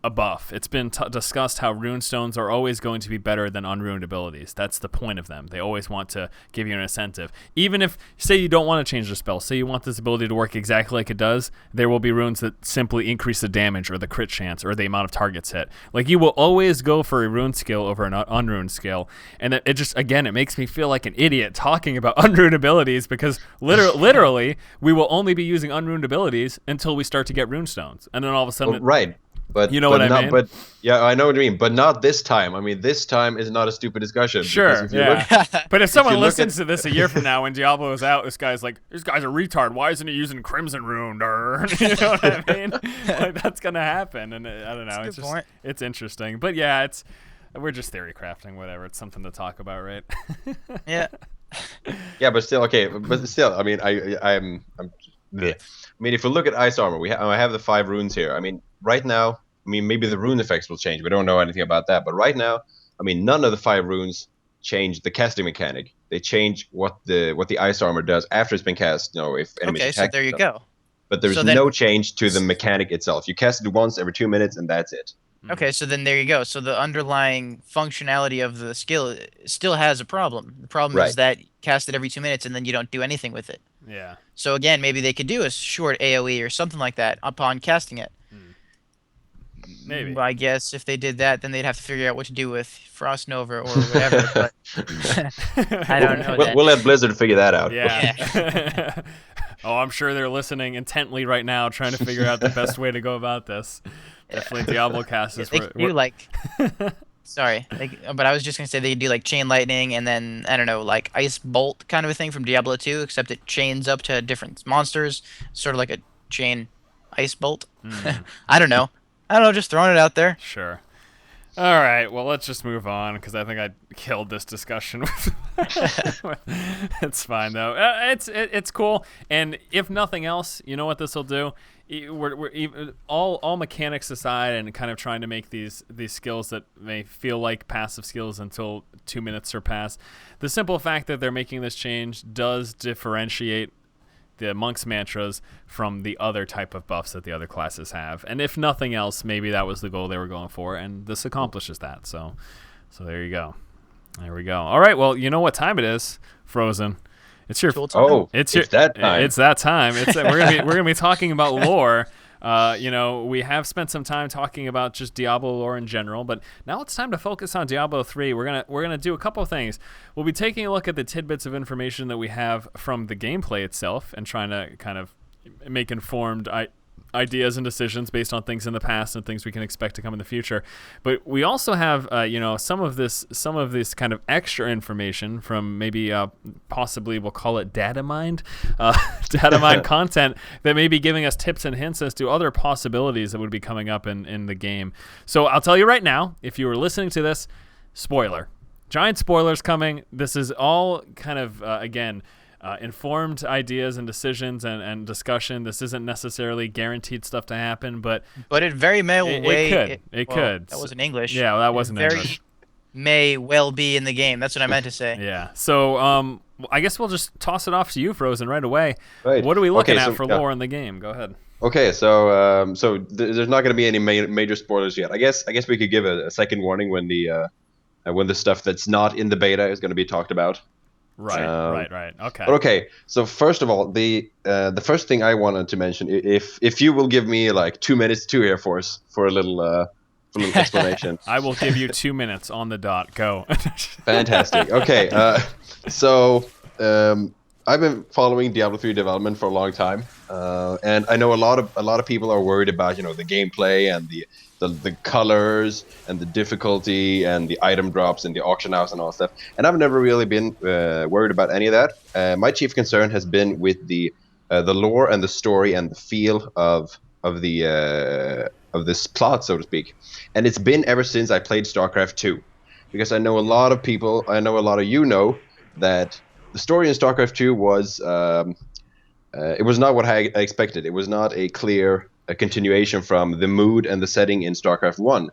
a buff. It's been discussed how runestones are always going to be better than unruined abilities. That's the point of them. They always want to give you an incentive. Even if, say you don't want to change the spell, say you want this ability to work exactly like it does, there will be runes that simply increase the damage or the crit chance or the amount of targets hit. Like, you will always go for a rune skill over an unruined skill. And it just, again, it makes me feel like an idiot talking about unruined abilities because literally, we will only be using unruined abilities until we start to get runestones. And then all of a sudden... Right. But you know what I mean? But yeah, I know what you mean. But not this time. I mean, this time is not a stupid discussion. Sure. Yeah. But if someone listens to this a year from now when Diablo is out, this guy's a retard. Why isn't he using Crimson Rune? You know what I mean? Like, that's gonna happen, and I don't know. It's interesting. But yeah, we're just theory crafting. Whatever. It's something to talk about, right? Yeah. Yeah, but still, okay. But still, I mean, I'm bleh. I mean, if we look at ice armor, I have the 5 runes here. I mean, right now, I mean, maybe the rune effects will change. We don't know anything about that. But right now, I mean, none of the 5 runes change the casting mechanic. They change what the ice armor does after it's been cast. You know, if enemies attack. So there you go. But there's no change to the mechanic itself. You cast it once every 2 minutes, and that's it. Okay, so then there you go. So the underlying functionality of the skill still has a problem. The problem is that you cast it every 2 minutes and then you don't do anything with it. Yeah. So again, maybe they could do a short AoE or something like that upon casting it. Maybe. I guess if they did that, then they'd have to figure out what to do with Frost Nova or whatever. But I don't know. We'll let Blizzard figure that out. Yeah. Oh, I'm sure they're listening intently right now, trying to figure out the best way to go about this. Definitely DiabloCast is Sorry, but I was just gonna say they could do like chain lightning and then I don't know, like ice bolt kind of a thing from Diablo 2, except it chains up to different monsters, sort of like a chain ice bolt. I don't know, just throwing it out there. Sure. All right, well, let's just move on because I think I killed this discussion. It's fine though. It's cool, and if nothing else, you know what this will do? We're all mechanics aside, and kind of trying to make these skills that may feel like passive skills until 2 minutes are passed. The simple fact that they're making this change does differentiate the monk's mantras from the other type of buffs that the other classes have. And if nothing else, maybe that was the goal they were going for, and this accomplishes that. So there you go. There we go. All right, well, you know what time it is, Frozen. It's your it's that time. It's that time. We're gonna be talking about lore. We have spent some time talking about just Diablo lore in general, but now it's time to focus on Diablo 3. We're gonna do a couple of things. We'll be taking a look at the tidbits of information that we have from the gameplay itself and trying to kind of make informed ideas and decisions based on things in the past and things we can expect to come in the future. But we also have some of this kind of extra information from maybe possibly we'll call it data mined content that may be giving us tips and hints as to other possibilities that would be coming up in the game. So I'll tell you right now, if you were listening to this, spoiler, giant spoilers coming. This is all kind of informed ideas and decisions and discussion. This isn't necessarily guaranteed stuff to happen, but it very it could. That wasn't English. Yeah, well, that wasn't English. May well be in the game. That's what I meant to say. Yeah. So I guess we'll just toss it off to you, Frozen, right away. Right. What are we looking at for lore in the game? Go ahead. Okay, so there's not going to be any major spoilers yet. I guess we could give a second warning when the stuff that's not in the beta is going to be talked about. Right. Okay. But okay, so first of all, the first thing I wanted to mention, if you will give me like 2 minutes to Air Force for a little full explanation. I will give you 2 minutes on the dot. Go. Fantastic. Okay, so I've been following Diablo 3 development for a long time, and I know a lot of people are worried about the gameplay and the colors and the difficulty and the item drops and the auction house and all that stuff. And I've never really been worried about any of that. My chief concern has been with the lore and the story and the feel of this plot, so to speak. And it's been ever since I played StarCraft 2, because I know a lot of people, I know a lot of that the story in StarCraft 2 was it was not what I expected. It was not a clear continuation from the mood and the setting in StarCraft 1.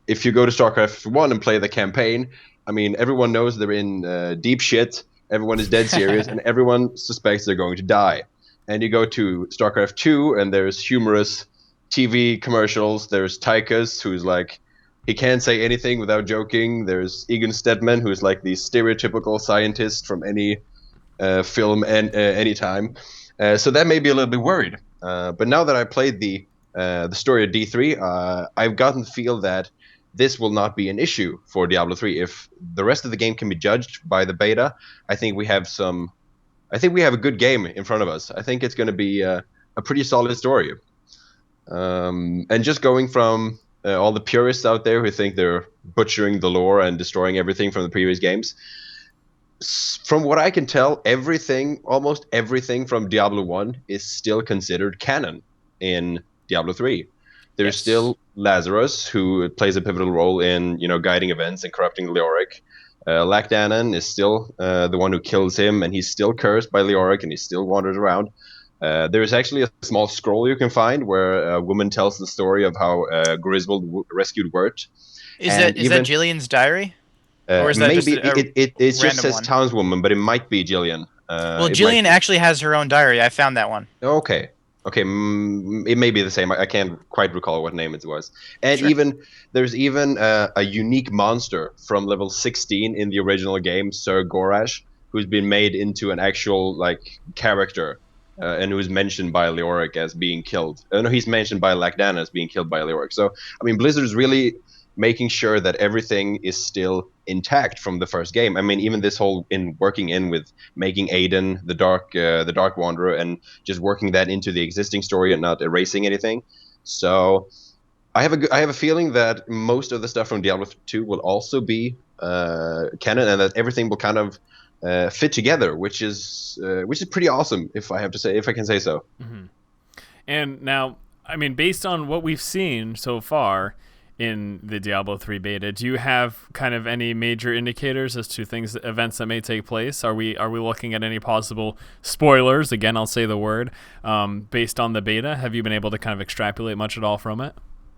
If you go to StarCraft 1 and play the campaign, I mean, everyone knows they're in deep shit, everyone is dead serious, and everyone suspects they're going to die. And you go to StarCraft 2, and there's humorous TV commercials. There's Tychus, who's like, he can't say anything without joking. There's Egon Stedman, who's like the stereotypical scientist from any film and any time. So that made me a little bit worried. But now that I played the story of D3, I've gotten the feel that this will not be an issue for Diablo 3. If the rest of the game can be judged by the beta, I think we have a good game in front of us. I think it's going to be a pretty solid story. And just going from all the purists out there who think they're butchering the lore and destroying everything from the previous games, from what I can tell, almost everything from Diablo 1 is still considered canon in Diablo 3. There's still Lazarus, who plays a pivotal role in guiding events and corrupting Leoric. Lacdanon is still the one who kills him, and he's still cursed by Leoric, and he still wanders around. There is actually a small scroll you can find where a woman tells the story of how Griswold rescued Wirt. Is that Jillian's diary? Or is that maybe just it just says one? Townswoman, but it might be Jillian. Well, Jillian actually has her own diary. I found that one. Okay. It may be the same. I can't quite recall what name it was. And Sure. there's even a unique monster from level 16 in the original game, Sir Gorash, who's been made into an actual character, and who's mentioned by Leoric as being killed. No, he's mentioned by Lacdan as being killed by Leoric. So I mean, Blizzard's really making sure that everything is still intact from the first game. I mean, even this whole working in with making Aiden the Dark Wanderer and just working that into the existing story and not erasing anything. So I have a feeling that most of the stuff from Diablo 2 will also be canon, and that everything will kind of fit together, which is pretty awesome, if I can say so. Mm-hmm. And now, I mean, based on what we've seen so far in the Diablo 3 beta, do you have kind of any major indicators as to events that may take place? Are we looking at any possible spoilers? Again, I'll say the word, based on the beta. Have you been able to kind of extrapolate much at all from it?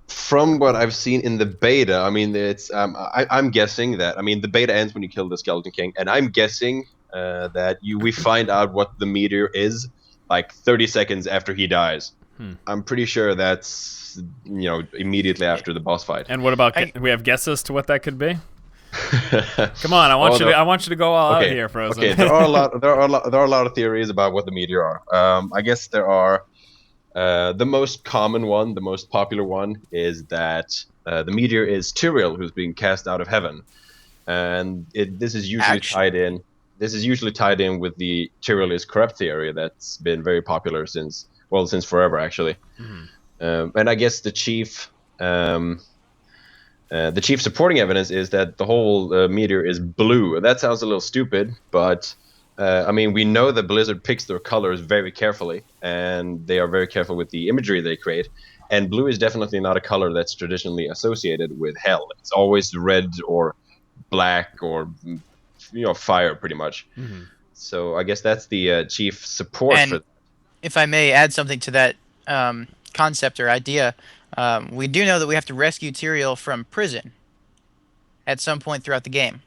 From what I've seen in the beta, I mean, it's I'm guessing that, I mean, the beta ends when you kill the Skeleton King, and I'm guessing that we find out what the meteor is like 30 seconds after he dies. I'm pretty sure that's immediately after the boss fight. And what about we have guesses to what that could be? Come on, I want you to go all out here, Frozen. Okay, there are a lot of theories about what the meteor are. I guess there are the most common one, the most popular one, is that the meteor is Tyrael, who's being cast out of heaven, and this is usually tied in. This is usually tied in with the Tyrael is corrupt theory that's been very popular since forever, actually. Mm-hmm. And I guess the chief supporting evidence is that the whole meteor is blue. That sounds a little stupid, but I mean, we know that Blizzard picks their colors very carefully, and they are very careful with the imagery they create. And blue is definitely not a color that's traditionally associated with hell. It's always red or black or fire, pretty much. Mm-hmm. So I guess that's the chief support for. If I may add something to that concept or idea, we do know that we have to rescue Tyrael from prison at some point throughout the game.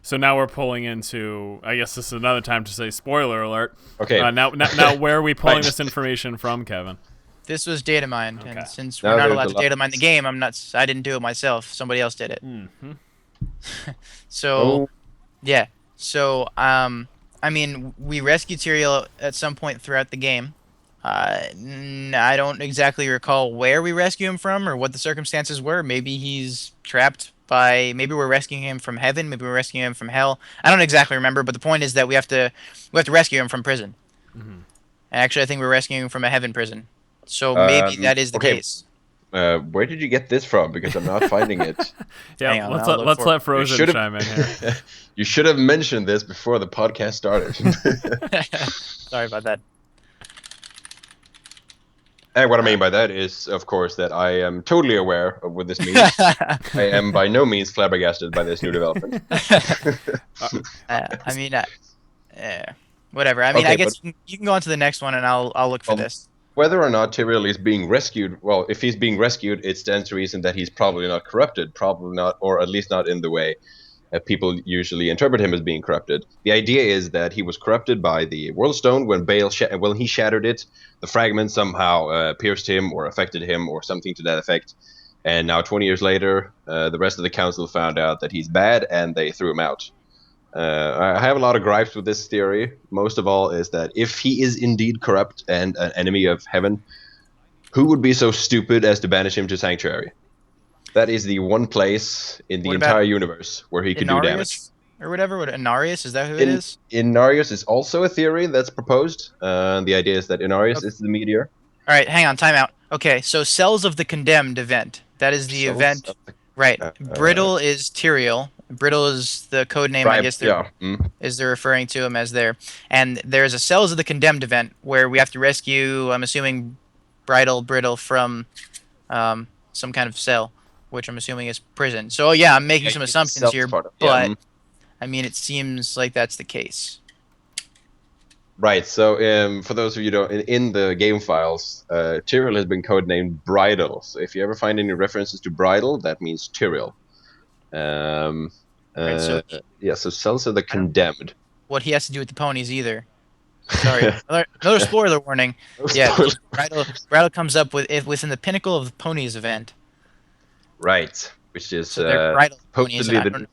So now we're pulling into, I guess this is another time to say spoiler alert. Okay. Now where are we pulling this information from, Kevin? This was data mined, and since we're not allowed to data mine the game, I didn't do it myself. Somebody else did it. Mm-hmm. Yeah. So, I mean, we rescue Tyrael at some point throughout the game. I don't exactly recall where we rescue him from or what the circumstances were. Maybe he's trapped by. Maybe we're rescuing him from heaven. Maybe we're rescuing him from hell. I don't exactly remember, but the point is that we have to rescue him from prison. Actually, I think we're rescuing him from a heaven prison. So maybe that is the Okay. case. Where did you get this from? Because I'm not finding it. Yeah, Hang on, let's I'll let, look let's for it. let Frozen chime in here. You should have mentioned this before the podcast started. Sorry about that. And what I mean by that is, of course, that I am totally aware of what this means. I am by no means flabbergasted by this new development. I mean, whatever. I mean, Okay, I guess you can go on to the next one, and I'll look for this. Whether or not Tyrael is being rescued, well, if he's being rescued, it stands to reason that he's probably not corrupted, probably not, or at least not in the way people usually interpret him as being corrupted. The idea is that he was corrupted by the World Stone when when he shattered it. The fragment somehow pierced him or affected him or something to that effect. And now, 20 years later, the rest of the council found out that he's bad and they threw him out. I have a lot of gripes with this theory. Most of all is that if he is indeed corrupt and an enemy of heaven, who would be so stupid as to banish him to Sanctuary? That is the one place in the What about entire universe where he could do damage. Inarius or whatever? What Inarius? Is that who it is? Inarius is also a theory that's proposed. The idea is that Inarius is the meteor. All right, hang on, time out. Okay, so Cells of the Condemned event. That is the Cells event. of the- Right. Brittle is Tyrael. Brittle is the code name, I guess they're referring to him as there. And there's a Cells of the Condemned event where we have to rescue, I'm assuming, Brittle from some kind of cell, which I'm assuming is prison. So yeah, I'm making some assumptions here, but I mean, it seems like that's the case. Right. So, for those of you who don't, in the game files, Tyrael has been codenamed Bridal. So, if you ever find any references to Bridal, that means Tyrael. Right, so Cells of the Condemned. What he has to do with the ponies either. Sorry, another spoiler warning. Yeah, Bridal comes up within the pinnacle of the ponies event. Right, which is So supposedly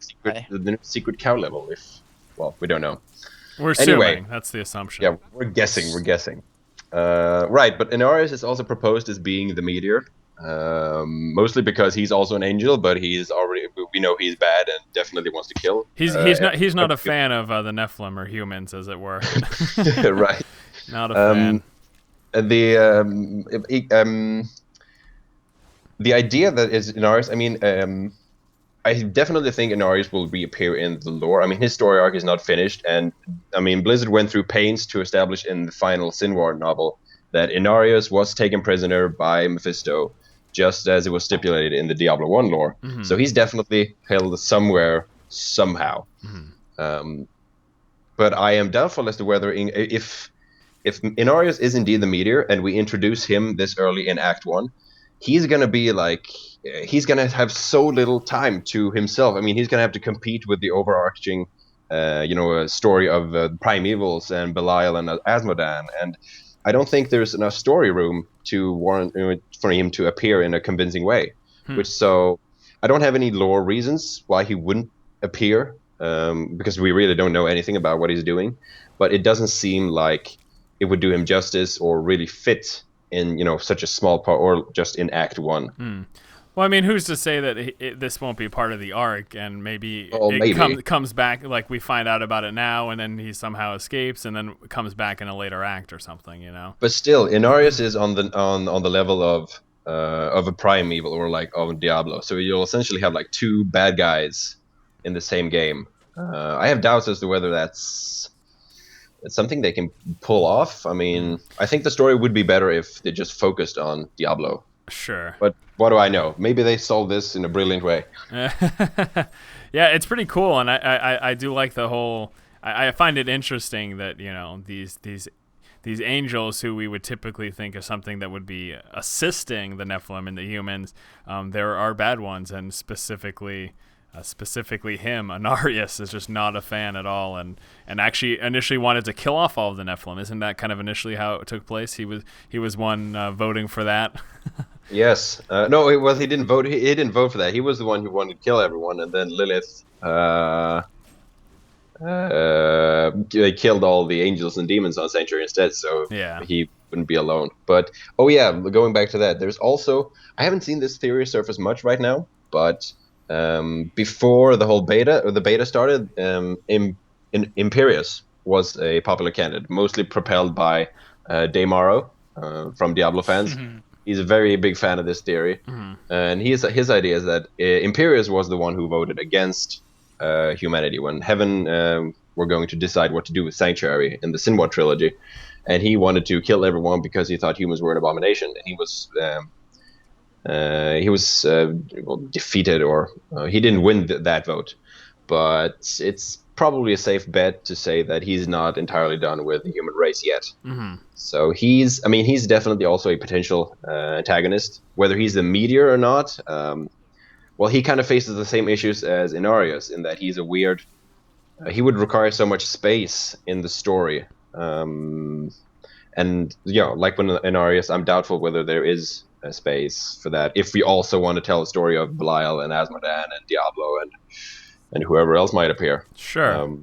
the secret cow level. We don't know. We're assuming. That's the assumption. Yeah, we're guessing. Right, but Inarius is also proposed as being the meteor, mostly because he's also an angel, but we know he's bad and definitely wants to kill. He's not a fan of the Nephilim or humans, as it were. Right. Not a fan. The idea that is Inarius, I mean, I definitely think Inarius will reappear in the lore. I mean, his story arc is not finished, and I mean, Blizzard went through pains to establish in the final Sinwar novel that Inarius was taken prisoner by Mephisto, just as it was stipulated in the Diablo 1 lore. Mm-hmm. So he's definitely held somewhere, somehow. Mm-hmm. But I am doubtful as to whether if Inarius is indeed the meteor, and we introduce him this early in Act 1, he's going to be like... he's going to have so little time to himself. I mean, he's going to have to compete with the overarching, story of Primevals and Belial and Asmodan. And I don't think there's enough story room to warrant for him to appear in a convincing way. So I don't have any lore reasons why he wouldn't appear, because we really don't know anything about what he's doing. But it doesn't seem like it would do him justice or really fit in such a small part, or just in Act 1. Well, I mean, who's to say that this won't be part of the arc, and maybe comes back, like we find out about it now, and then he somehow escapes, and then comes back in a later act or something, But still, Inarius is on the level of a primeval, or like of Diablo. So you'll essentially have like two bad guys in the same game. I have doubts as to whether that's something they can pull off. I mean, I think the story would be better if they just focused on Diablo. Sure. But what do I know? Maybe they solved this in a brilliant way. Yeah, it's pretty cool, and I do like the whole... I find it interesting that, these angels who we would typically think of something that would be assisting the Nephilim and the humans, there are bad ones, and specifically him, Inarius, is just not a fan at all, and actually initially wanted to kill off all of the Nephilim. Isn't that kind of initially how it took place? He was one voting for that. Yes. No, it was he didn't vote. He didn't vote for that. He was the one who wanted to kill everyone, and then Lilith they killed all the angels and demons on Sanctuary instead. So yeah. he wouldn't be alone. But oh yeah, going back to that, there's also I haven't seen this theory surface much right now, but before the whole beta or the beta started, Imperius was a popular candidate, mostly propelled by Daymaro from Diablo fans. He's a very big fan of this theory, and his idea is that Imperius was the one who voted against humanity when Heaven were going to decide what to do with Sanctuary in the Sinwar trilogy, and he wanted to kill everyone because he thought humans were an abomination, and he was defeated, or he didn't win that vote. But it's probably a safe bet to say that he's not entirely done with the human race yet. So he's definitely also a potential antagonist. Whether he's the meteor or not, well, he kind of faces the same issues as Inarius in that he's a weird. He would require so much space in the story, and like when Inarius, I'm doubtful whether there is a space for that if we also want to tell a story of Belial and Asmodan and Diablo and whoever else might appear. Sure.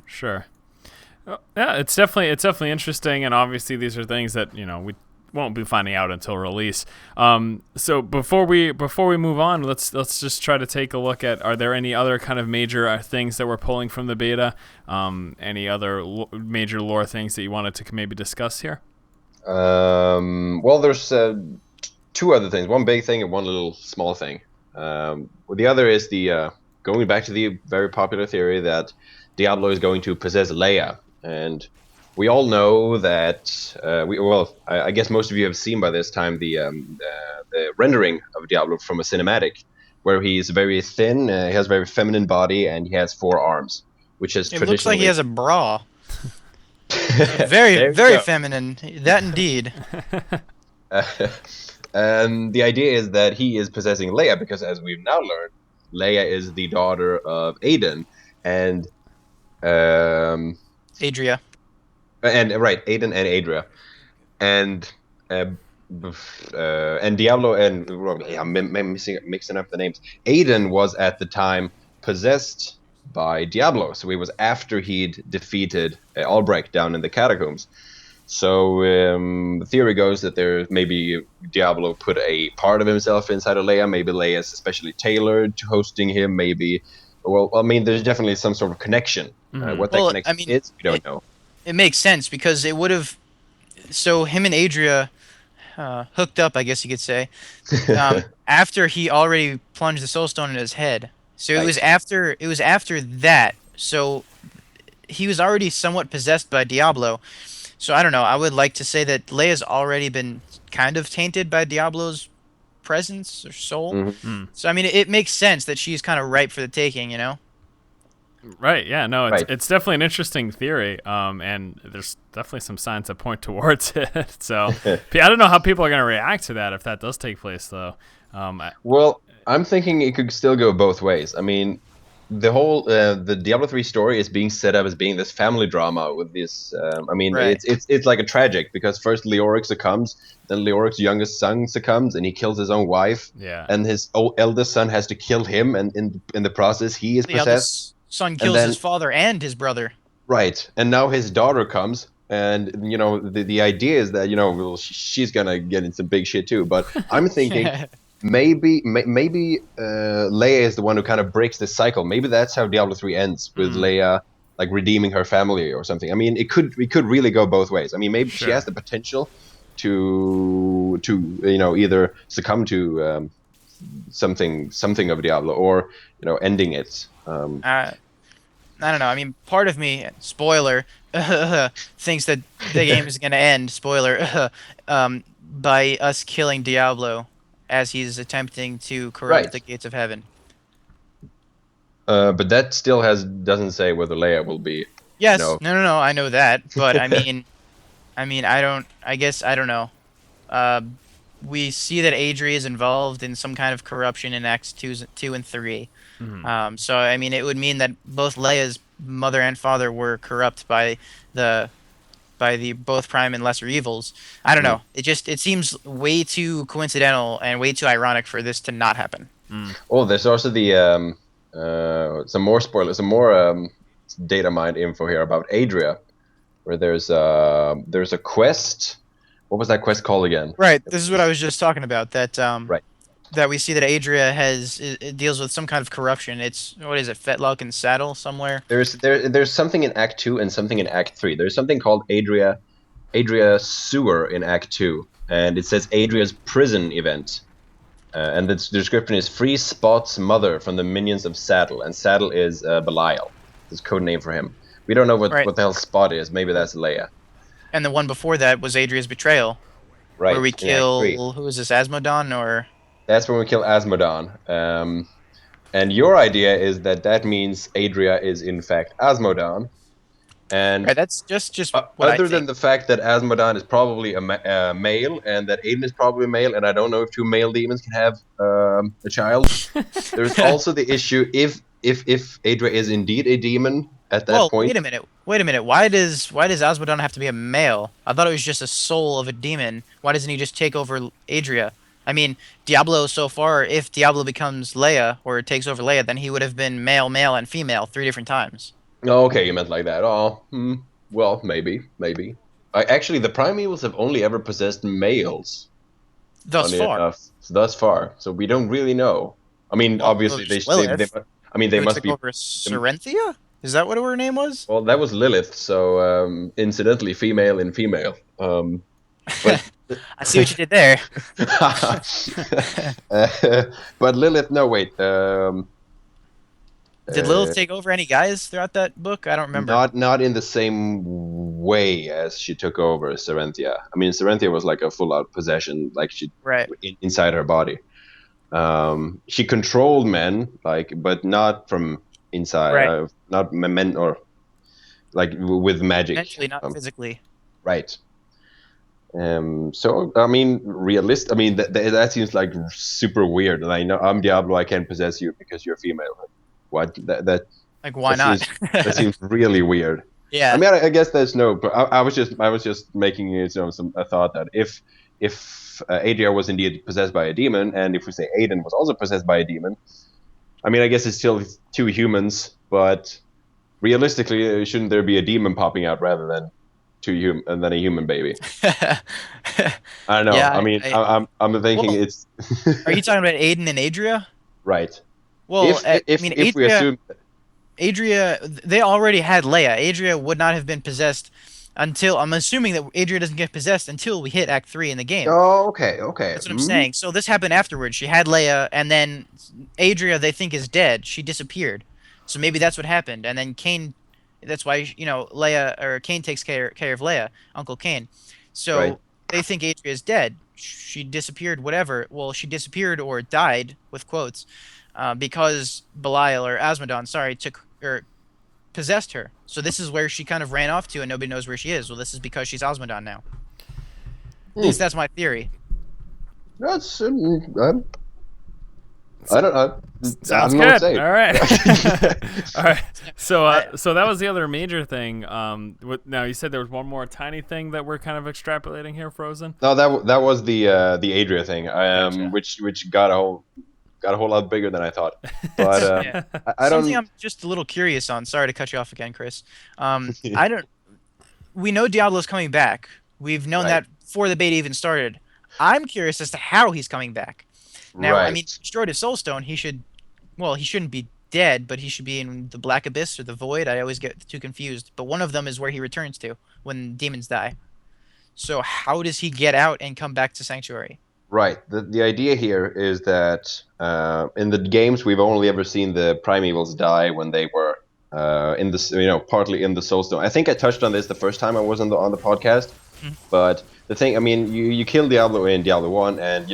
Yeah, it's definitely interesting, and obviously these are things that we won't be finding out until release. So before we move on, let's just try to take a look at, are there any other kind of major things that we're pulling from the beta? Any other major lore things that you wanted to maybe discuss here? Well, there's two other things. One big thing and one little small thing. The other is the going back to the very popular theory that Diablo is going to possess Leia, and we all know that. I guess most of you have seen by this time the rendering of Diablo from a cinematic, where he's very thin, he has a very feminine body, and he has 4 arms, which is traditionally. It looks like he has a bra. Very feminine. That indeed. And the idea is that he is possessing Leia because, as we've now learned, Leia is the daughter of Aiden and Adria. Aiden and Adria, and Diablo I'm mixing up the names. Aiden was at the time possessed by Diablo, so he was after he'd defeated Albrecht down in the catacombs. So the theory goes that there maybe Diablo put a part of himself inside of Leia. Maybe Leia is especially tailored to hosting him. Maybe, there's definitely some sort of connection. What that connection is, we don't know. It makes sense because it would have. So him and Adria hooked up, I guess you could say, after he already plunged the Soul Stone in his head. So it was after that. So he was already somewhat possessed by Diablo. So I don't know. I would like to say that Leia's already been kind of tainted by Diablo's presence or soul. Mm-hmm. So I mean, it makes sense that she's kind of ripe for the taking, Right. Yeah. No. It's definitely an interesting theory. And there's definitely some signs that point towards it. So I don't know how people are going to react to that if that does take place, though. Well, I'm thinking it could still go both ways. I mean, the whole the Diablo 3 story is being set up as being this family drama with this. It's like a tragic because first Leoric succumbs, then Leoric's youngest son succumbs, and he kills his own wife. Yeah. And his eldest son has to kill him, and in the process, he is possessed. Eldest son kills his father and his brother. Right, and now his daughter comes, and the idea is that she's gonna get in some big shit too. But I'm thinking. Maybe Leia is the one who kind of breaks this cycle. Maybe that's how Diablo 3 ends, with Leia like redeeming her family or something. I mean, it could really go both ways. I mean, maybe she has the potential to either succumb to something of Diablo, or ending it. I don't know. I mean, part of me, spoiler, thinks that the game is going to end, spoiler, by us killing Diablo as he's attempting to corrupt the gates of heaven. But that still doesn't say whether Leia will be. Yes, no, I know that, but I mean, I don't know. We see that Adria is involved in some kind of corruption in Acts 2 and 3. Mm-hmm. So I mean, it would mean that both Leia's mother and father were corrupt by the both prime and lesser evils. I don't know. It seems way too coincidental and way too ironic for this to not happen. Oh, there's also the some more spoilers, some more data mined info here about Adria, where there's a quest what was that quest called again? Right. This is what I was just talking about. Right. That we see that Adria it deals with some kind of corruption. It's what is it? Fetlock and Saddle somewhere. There's something in Act 2 and something in Act 3. There's something called Adria Sewer in Act 2, and it says Adria's prison event. And the description is free Spot's mother from the minions of Saddle, and Saddle is Belial. It's code name for him. We don't know what the hell Spot is. Maybe that's Leia. And the one before that was Adria's betrayal. Right. Where we kill, who is this, Asmodon or? That's when we kill Asmodon. And your idea is that means Adria is in fact Asmodon. And that's just other than the fact that Asmodon is probably a male and that Aiden is probably male, and I don't know if two male demons can have a child. There's also the issue if Adria is indeed a demon at that point. Wait a minute. Why does Asmodon have to be a male? I thought it was just a soul of a demon. Why doesn't he just take over Adria? I mean, Diablo so far, if Diablo becomes Leia or takes over Leia, then he would have been male, and female 3 different times. Oh, okay, you meant like that. Oh, well, maybe. Actually, the primevals have only ever possessed males. Thus far. So we don't really know. I mean, obviously, they must be over Serenthia? Is that what her name was? Well, that was Lilith, so incidentally, female in female. But I see what you did there. But Lilith, no, wait. Did Lilith take over any guys throughout that book? I don't remember. Not in the same way as she took over Serenthia. I mean, Serenthia was like a full-out possession, like she inside her body. She controlled men, but not from inside. Not men or like with magic. Actually, not physically. Right. So I mean, that seems like super weird. And I know I'm Diablo, I can't possess you because you're female. What that like why not? That seems really weird. Yeah. I mean, I guess there's no. But I was just making a thought that if Adria was indeed possessed by a demon, and if we say Aiden was also possessed by a demon, I mean, I guess it's still 2 humans, but realistically, shouldn't there be a demon popping out rather than a human baby? I don't know. Yeah, I mean, I'm thinking it's. Are you talking about Aiden and Adria? Right. Well, if we assume Adria, they already had Leia. Adria would not have been possessed until, I'm assuming that Adria doesn't get possessed until we hit Act 3 in the game. Oh, okay. That's what I'm saying. So this happened afterwards. She had Leia, and then Adria, they think, is dead. She disappeared. So maybe that's what happened. And then Cain, that's why, Leia, or Cain takes care of Leia, Uncle Cain. So they think Adria is dead. She disappeared, whatever. Well, she disappeared or died, with quotes, because Belial or Asmodon, possessed her. So this is where she kind of ran off to, and nobody knows where she is. Well, this is because she's Asmodon now. At least that's my theory. That's I don't know. Sounds good. All right. All right. So that was the other major thing. Now you said there was one more tiny thing that we're kind of extrapolating here, Frozen. No, that was the Adria thing, gotcha. which got a whole lot bigger than I thought. But I don't. Something I'm just a little curious on. Sorry to cut you off again, Chris. We know Diablo's coming back. We've known that before the beta even started. I'm curious as to how he's coming back. Now, I mean, he destroyed his soulstone. He shouldn't be dead, but he should be in the Black Abyss or the Void. I always get too confused. But one of them is where he returns to when demons die. So how does he get out and come back to Sanctuary? Right. The idea here is that in the games we've only ever seen the primevals die when they were in the partly in the soulstone. I think I touched on this the first time I was on the podcast. Mm-hmm. But the thing, I mean, you killed Diablo in Diablo 1, and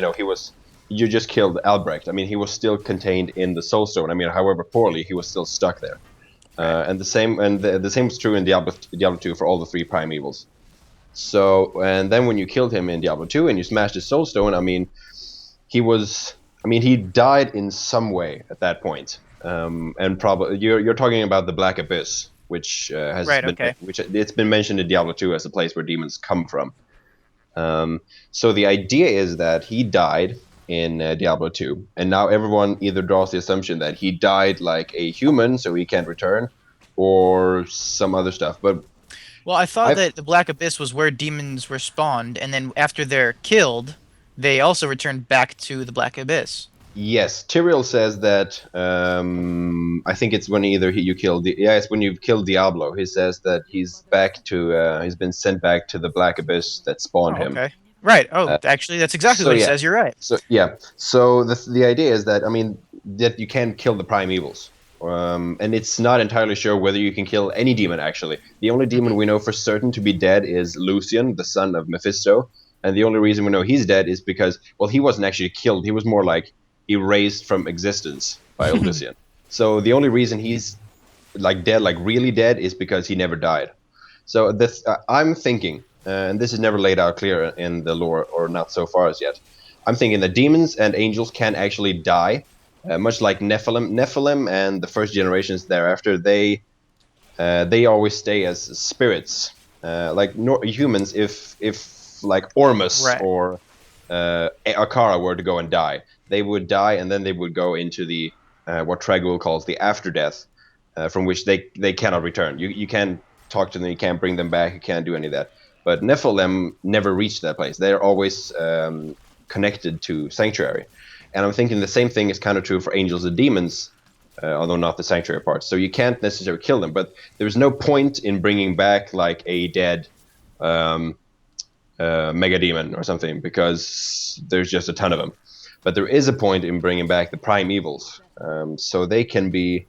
you just killed Albrecht. I mean, he was still contained in the soulstone. I mean, however poorly, he was still stuck there. And the same was true in Diablo 2 for all the 3 primevals. So, and then when you killed him in Diablo 2 and you smashed his soulstone, I mean, he died in some way at that point. And probably you're talking about the Black Abyss, which it's been mentioned in Diablo 2 as a place where demons come from. So the idea is that he died in Diablo 2, and now everyone either draws the assumption that he died like a human, so he can't return, or some other stuff. But Well, I thought I that the Black Abyss was where demons were spawned, and then after they're killed, they also return back to the Black Abyss. Yes, Tyrael says that. I think it's when you kill. It's when you've killed Diablo. He says that he's back to. He's been sent back to the Black Abyss that spawned Oh, him. okay. Right. Oh, Uh, actually, that's exactly so what he yeah, says. You're right. so the idea is that, I mean, that you can kill the primevals. And it's not entirely sure whether you can kill any demon, actually. The only demon we know for certain to be dead is Lucian, the son of Mephisto. And the only reason we know he's dead is because, well, he wasn't actually killed. He was more like erased from existence by Lucian. So the only reason he's like dead, like really dead, is because he never died. So this, I'm thinking, and this is never laid out clear in the lore, or not so far as yet. I'm thinking that demons and angels can actually die, much like Nephilim. Nephilim and the first generations thereafter, they always stay as spirits, like humans. If like Ormus Right. or Akara were to go and die, they would die, and then they would go into the what Tragul calls the after death, from which they cannot return. You can't talk to them, you can't bring them back, you can't do any of that. But Nephilim never reach that place. They're always connected to Sanctuary. And I'm thinking the same thing is kind of true for angels and demons, although not the Sanctuary part. So you can't necessarily kill them, but there's no point in bringing back like a dead mega demon or something, because there's just a ton of them. But there is a point in bringing back the primevals, so they can be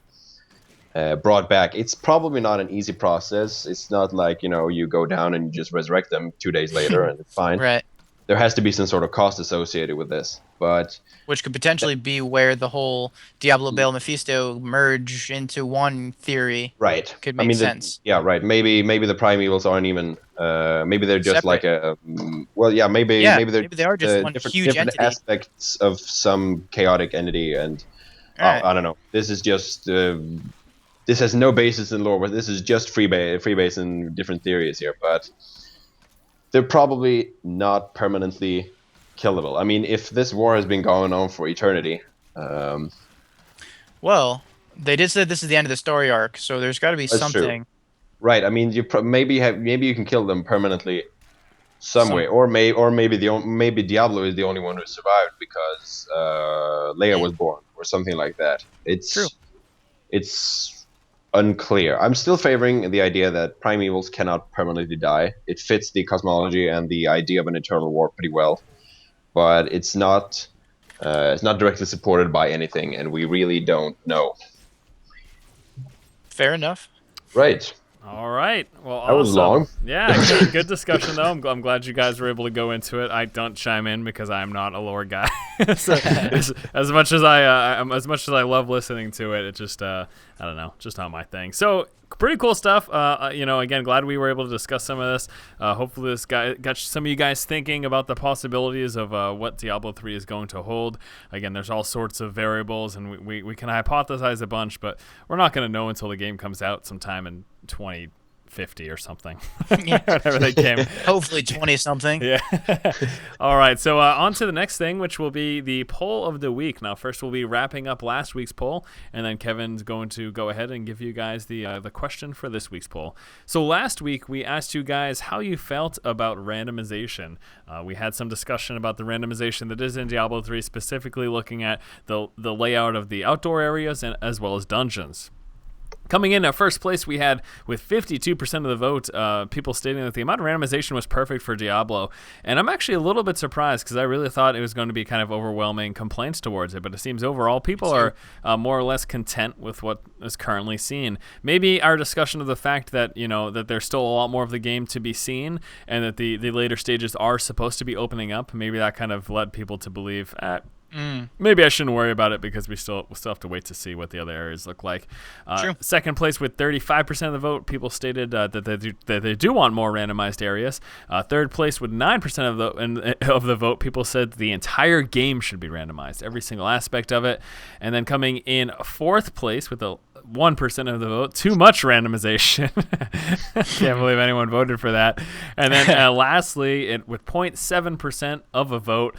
brought back. It's probably not an easy process. It's not like, you go down and you just resurrect them 2 days later and it's fine. Right. There has to be some sort of cost associated with this. But Which could potentially be where the whole Diablo Baal Mephisto merge into one theory. right, Could make sense. Right. Maybe the primevals aren't even. Maybe they're just Separate. like a. Maybe they're maybe they are just one huge different entity. aspects of some chaotic entity, and Alright. I don't know. This is just. This has no basis in lore, but this is just freebase and different theories here. But they're probably not permanently killable. I mean, if this war has been going on for eternity, Well, they did say this is the end of the story arc, so there's got to be That's true. something. right? I mean, maybe you can kill them permanently some way, or maybe maybe Diablo is the only one who survived because Leia was born, or something like that. True. It's unclear. I'm still favoring the idea that primevals cannot permanently die. It fits the cosmology and the idea of an eternal war pretty well, but it's not directly supported by anything, and we really don't know. Fair enough. Right. All right. Well, That was awesome. long. Yeah, good discussion though. I'm glad you guys were able to go into it. I don't chime in because I'm not a lore guy. So as much as I love listening to it, it just I don't know, just not my thing. So pretty cool stuff. Again, glad we were able to discuss some of this. Hopefully this got some of you guys thinking about the possibilities of what Diablo 3 is going to hold. Again, there's all sorts of variables, and we can hypothesize a bunch, but we're not going to know until the game comes out sometime in 2050 or something. Whenever they came. Hopefully 20 something. Yeah. All right. So on to the next thing, which will be the poll of the week. Now, first we'll be wrapping up last week's poll, and then Kevin's going to go ahead and give you guys the question for this week's poll. So last week we asked you guys how you felt about randomization. We had some discussion about the randomization that is in Diablo 3, specifically looking at the layout of the outdoor areas and as well as dungeons. Coming in at first place, we had, with 52% of the vote, people stating that the amount of randomization was perfect for Diablo. And I'm actually a little bit surprised because I really thought it was going to be kind of overwhelming complaints towards it. But it seems overall people are more or less content with what is currently seen. Maybe our discussion of the fact that, that there's still a lot more of the game to be seen and that the later stages are supposed to be opening up, maybe that kind of led people to believe, maybe I shouldn't worry about it because we still have to wait to see what the other areas look like. True. Second place with 35% of the vote, people stated that they do want more randomized areas. Third place with 9% of the vote, people said the entire game should be randomized, every single aspect of it. And then coming in fourth place with 1% of the vote. Too much randomization. Can't believe anyone voted for that. And then lastly, with 0.7% of a vote,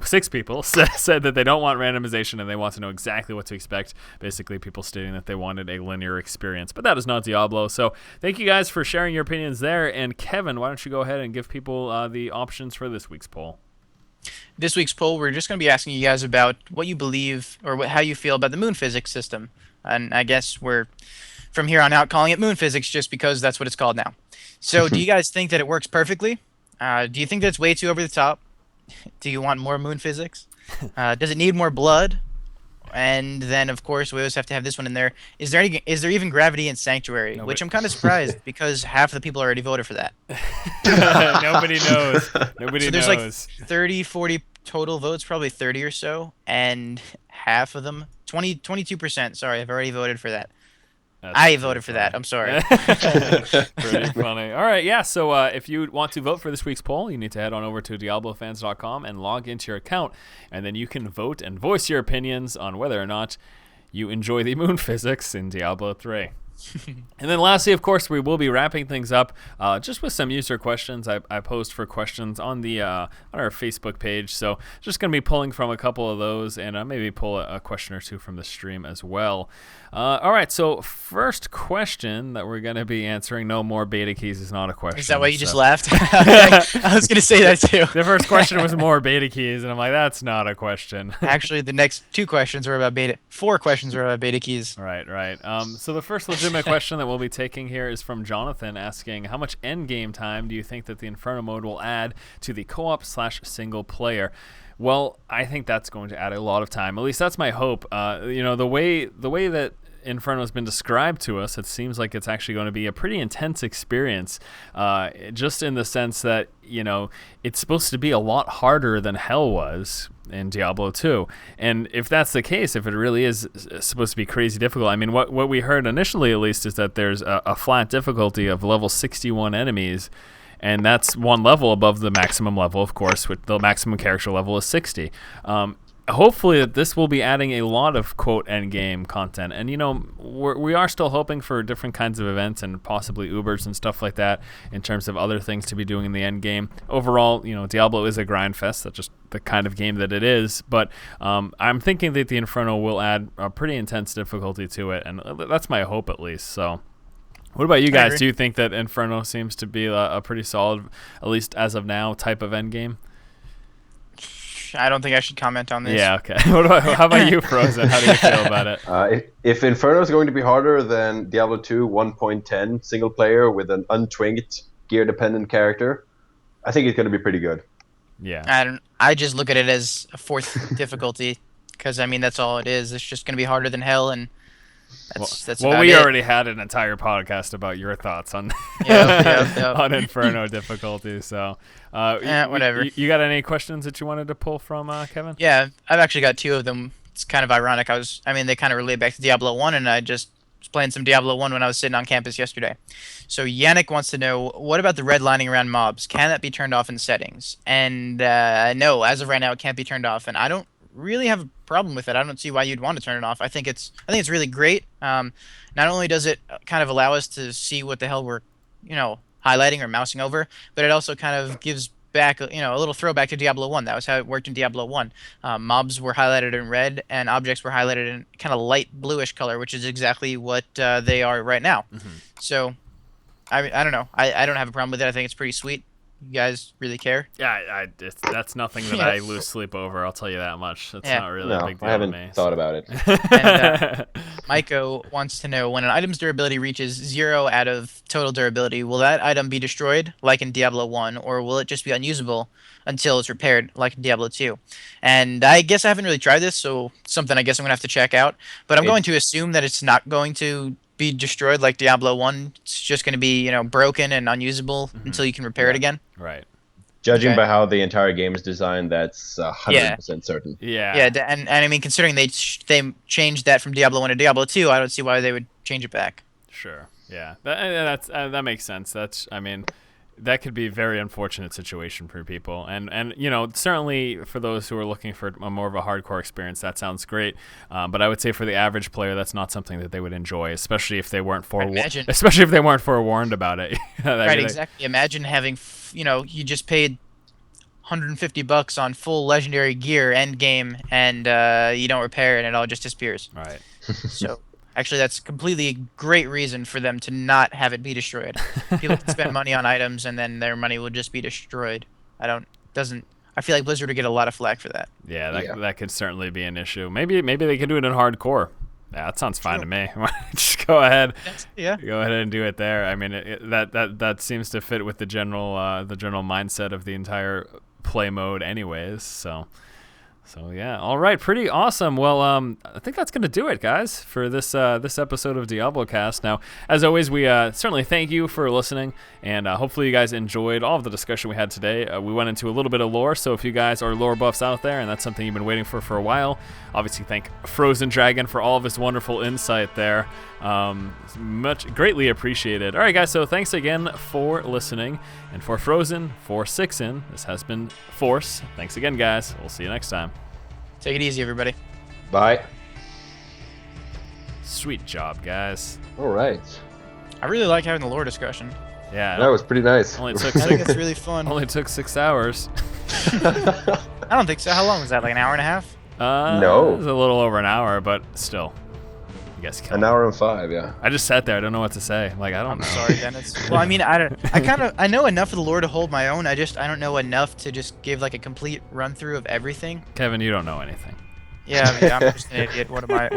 6 people said that they don't want randomization and they want to know exactly what to expect. Basically, people stating that they wanted a linear experience. But that is not Diablo. So thank you guys for sharing your opinions there. And Kevin, why don't you go ahead and give people the options for this week's poll? This week's poll, we're just going to be asking you guys about what you believe or how you feel about the moon physics system. And I guess we're, from here on out, calling it moon physics just because that's what it's called now. So do you guys think that it works perfectly? Do you think that it's way too over the top? Do you want more moon physics? Does it need more blood? And then, of course, we always have to have this one in there. Is there even gravity in Sanctuary? Which I'm kind of surprised because half of the people already voted for that. Nobody knows. Nobody so there's knows. Like 30, 40 total votes, probably 30 or so, and half of them, 22%, sorry, I've already voted for that. I voted for that. I'm sorry. Pretty funny. All right, yeah. So if you want to vote for this week's poll, you need to head on over to DiabloFans.com and log into your account, and then you can vote and voice your opinions on whether or not you enjoy the moon physics in Diablo 3. And then lastly, of course, we will be wrapping things up just with some user questions. I post for questions on the on our Facebook page, so just going to be pulling from a couple of those and maybe pull a question or two from the stream as well. All right, so first question that we're going to be answering, no more beta keys is not a question. Is that why you just laughed? I was going to say that too. The first question was more beta keys, and I'm like, that's not a question. Actually, the next 4 questions were about beta keys. Right. So the first legitimate question that we'll be taking here is from Jonathan, asking, how much endgame time do you think that the Inferno mode will add to the co-op/single player? Well, I think that's going to add a lot of time. At least that's my hope. The way that Inferno has been described to us, it seems like it's actually going to be a pretty intense experience, just in the sense that, it's supposed to be a lot harder than Hell was in Diablo 2. And if that's the case, if it really is supposed to be crazy difficult, I mean, what we heard initially, at least, is that there's a flat difficulty of level 61 enemies, and that's one level above the maximum level, of course, with the maximum character level is 60. Hopefully this will be adding a lot of quote end game content, and we are still hoping for different kinds of events and possibly Ubers and stuff like that in terms of other things to be doing in the end game. Overall, Diablo is a grind fest. That's just the kind of game that it is, but I'm thinking that the Inferno will add a pretty intense difficulty to it, and that's my hope at least. So what about you guys? Do you think that Inferno seems to be a pretty solid, at least as of now, type of end game? I don't think I should comment on this. Yeah, okay. How about you, Frozen? How do you feel about it? If Inferno is going to be harder than Diablo 2 1.10 single player with an untwinked gear-dependent character, I think it's going to be pretty good. Yeah. I just look at it as a 4th difficulty because, that's all it is. It's just going to be harder than hell, and that's well, about we it. already had an entire podcast about your thoughts on on Inferno difficulty. So, whatever. You got any questions that you wanted to pull from Kevin? Yeah, I've actually got 2 of them. It's kind of ironic. They kind of relate back to Diablo 1, and I just was playing some Diablo 1 when I was sitting on campus yesterday. So Yannick wants to know, what about the redlining around mobs? Can that be turned off in settings? And no, as of right now, it can't be turned off, and I don't really have a problem with it. I don't see why you'd want to turn it off. I think it's really great. Not only does it kind of allow us to see what the hell we're, highlighting or mousing over, but it also kind of gives back, a little throwback to Diablo 1. That was how it worked in Diablo 1. Mobs were highlighted in red, and objects were highlighted in kind of light bluish color, which is exactly what they are right now. Mm-hmm. So, I don't know. I don't have a problem with it. I think it's pretty sweet. You guys really care? Yeah, that's nothing that I lose sleep over. I'll tell you that much. That's not really a big deal to me. I haven't thought about it. And Maiko wants to know, when an item's durability reaches 0 out of total durability, will that item be destroyed, like in Diablo 1, or will it just be unusable until it's repaired, like in Diablo 2? And I guess I haven't really tried this, so something I guess I'm going to have to check out. But I'm going to assume that it's not going to be destroyed like Diablo 1. It's just going to be, broken and unusable until you can repair it again. Right. Judging by how the entire game is designed, that's 100% certain. Yeah. Yeah, and considering they changed that from Diablo 1 to Diablo 2, I don't see why they would change it back. Sure. Yeah. That makes sense. that could be a very unfortunate situation for people, and you know, certainly for those who are looking for a more of a hardcore experience, that sounds great. But I would say for the average player, that's not something that they would enjoy, especially if they weren't forewarned about it. Right, exactly. Imagine having, you know, you just paid $150 on full legendary gear end game, and you don't repair it, and it all just disappears. Right. So actually, that's completely a great reason for them to not have it be destroyed. People can spend money on items, and then their money will just be destroyed. I feel like Blizzard would get a lot of flack for that. Yeah, that could certainly be an issue. Maybe they could do it in hardcore. Yeah, that sounds fine to me. Just go ahead. Yeah. Go ahead and do it there. I mean, that seems to fit with the general mindset of the entire play mode, anyways. So yeah, all right, pretty awesome. Well, I think that's gonna do it, guys, for this episode of DiabloCast. Now, as always, we certainly thank you for listening, and hopefully you guys enjoyed all of the discussion we had today. We went into a little bit of lore, so if you guys are lore buffs out there, and that's something you've been waiting for a while, obviously thank PhrozenDragon for all of his wonderful insight there. Greatly appreciated. All right, guys, so thanks again for listening, and for Frozen, for Sixen, this has been Force. Thanks again, guys. We'll see you next time. Take it easy, everybody. Bye. Sweet job, guys. All right. I really like having the lore discussion. Yeah. That was pretty nice. Only took I think it's really fun. only took 6 hours. I don't think so. How long was that? Like an hour and a half? No. It was a little over an hour, but still. You guys killed An me. hour and 5, yeah. I just sat there. I don't know what to say. Like, I don't I'm know. sorry, Dennis. Well, I mean, I know enough of the lore to hold my own. I don't know enough to just give like a complete run through of everything. Kevin, you don't know anything. Yeah, I mean, I'm just an idiot. What do I know?